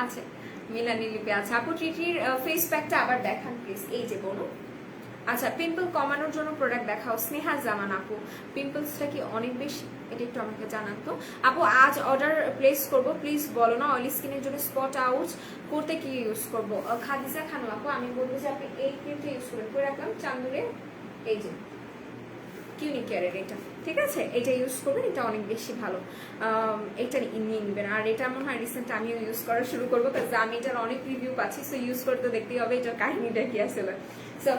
আচ্ছা, মিলানি লিপি আছে। আপু ট্রিটির ফেস প্যাকটা আবার দেখান প্লিজ, এই যে বলো। আচ্ছা, পিম্পল কমানোর জন্য প্রোডাক্ট দেখাও। স্নেহা জামান আপু, পিম্পলসটা কি অনেক বেশি এটা একটু আমাকে জানান তো। আপু আজ অর্ডার প্লেস করব, প্লিজ বলো না অয়েলি স্কিনের জন্য স্পট আউট করতে কি ইউজ করব। খাদিজা খানম আপু আমি বলবো যে আপনি এই ক্রিমটা ইউজ করবেন, করে রাখলাম চান্দুরে, এই যে কিউনিক কেয়ারের এটা, ঠিক আছে, এটা ইউজ করবেন, এটা অনেক বেশি ভালো। এটা নিয়ে নেবেন। আর এটা মনে হয় রিসেন্ট আমিও ইউজ করা শুরু করবো, কারণ আমি এটার অনেক রিভিউ পাচ্ছি, সো ইউজ করতে দেখতেই হবে এটার কাহিনীটা কি আসলে। সো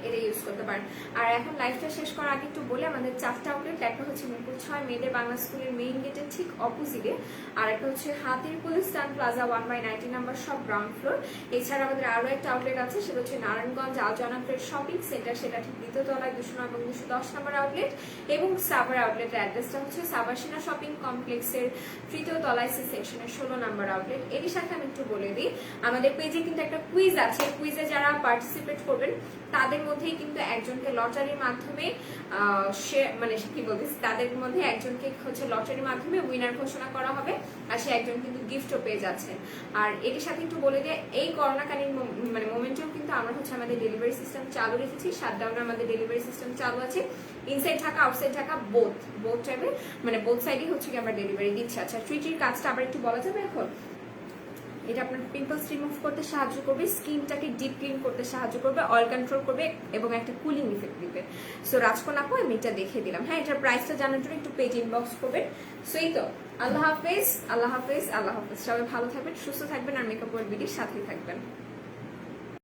এটা ইউজ করতে পারেন। আর এখন লাইফটা শেষ করার আগে একটু বলে, আমাদের 4টা আউটলেট, একটা হচ্ছে মিরপুর 6 মেয়েদের বাংলা স্কুলের মেইন গেটের ঠিক অপোজিটে, আর একটা হচ্ছে হাতিরপুল স্টান প্লাজা 1/19 নাম্বার সব গ্রাউন্ড ফ্লোর। এছাড়া আমাদের আরো একটা আউটলেট আছে, সেটা হচ্ছে নারায়ণগঞ্জ আলজানা ট্রেড শপিং সেন্টার, সেটা ঠিক দ্বিতীয় তলায় 209 এবং 210 নম্বর আউটলেট। এবং সাভার আউটলেটের অ্যাড্রেসটা হচ্ছে সাবাসিনা শপিং কমপ্লেক্সের তৃতীয় তলায় সি সেকশনের 16 নম্বর আউটলেট। এরই সাথে আমি একটু বলে দিই, আমাদের পেজে কিন্তু একটা কুইজ আছে, কুইজে যারা পার্টিসিপেট করবেন তাদের মধ্যেই কিন্তু একজনকে লটারির মাধ্যমে মানে কি বলতেছি, তাদের মধ্যে একজনকে হচ্ছে লটারির মাধ্যমে উইনার ঘোষণা করা হবে, আর সে একজন কিন্তু গিফটও পেয়ে যাচ্ছেন। আর এর সাথে একটু বলে দিয়ে, এই করোনাকালীন মানে মোমেন্টেও কিন্তু আমরা হচ্ছে আমাদের ডেলিভারি সিস্টেম চালু রেখেছি, শাটডাউনে আমাদের ডেলিভারি সিস্টেম চালু আছে, inside Dhaka outside Dhaka both টাইপে, মানে বোথ সাইডে হচ্ছে কি আমরা ডেলিভারি দিচ্ছি। আচ্ছা ট্রিটির কাজটা আবার একটু বলা যাবে এখন। এটা আপনার পিম্পলস রিমুভ করতে সাহায্য করবে, স্কিনটাকে ডিপ ক্লিন করতে সাহায্য করবে, অয়েল কন্ট্রোল করবে এবং একটা কুলিং ইফেক্ট দিবে। সো রাজকোন আপু আমি এটা দেখিয়ে দিলাম। হ্যাঁ, এটার প্রাইসটা জানার জন্য একটু পেজ ইনবক্স করবেন। সো এই তো, আল্লাহ হাফেজ, আল্লাহ হাফেজ, আল্লাহ হাফেজ। সবাই ভালো থাকবেন, সুস্থ থাকবেন, আর মেকআপ ওয়ার্ল্ড বিডির সাথেই থাকবেন।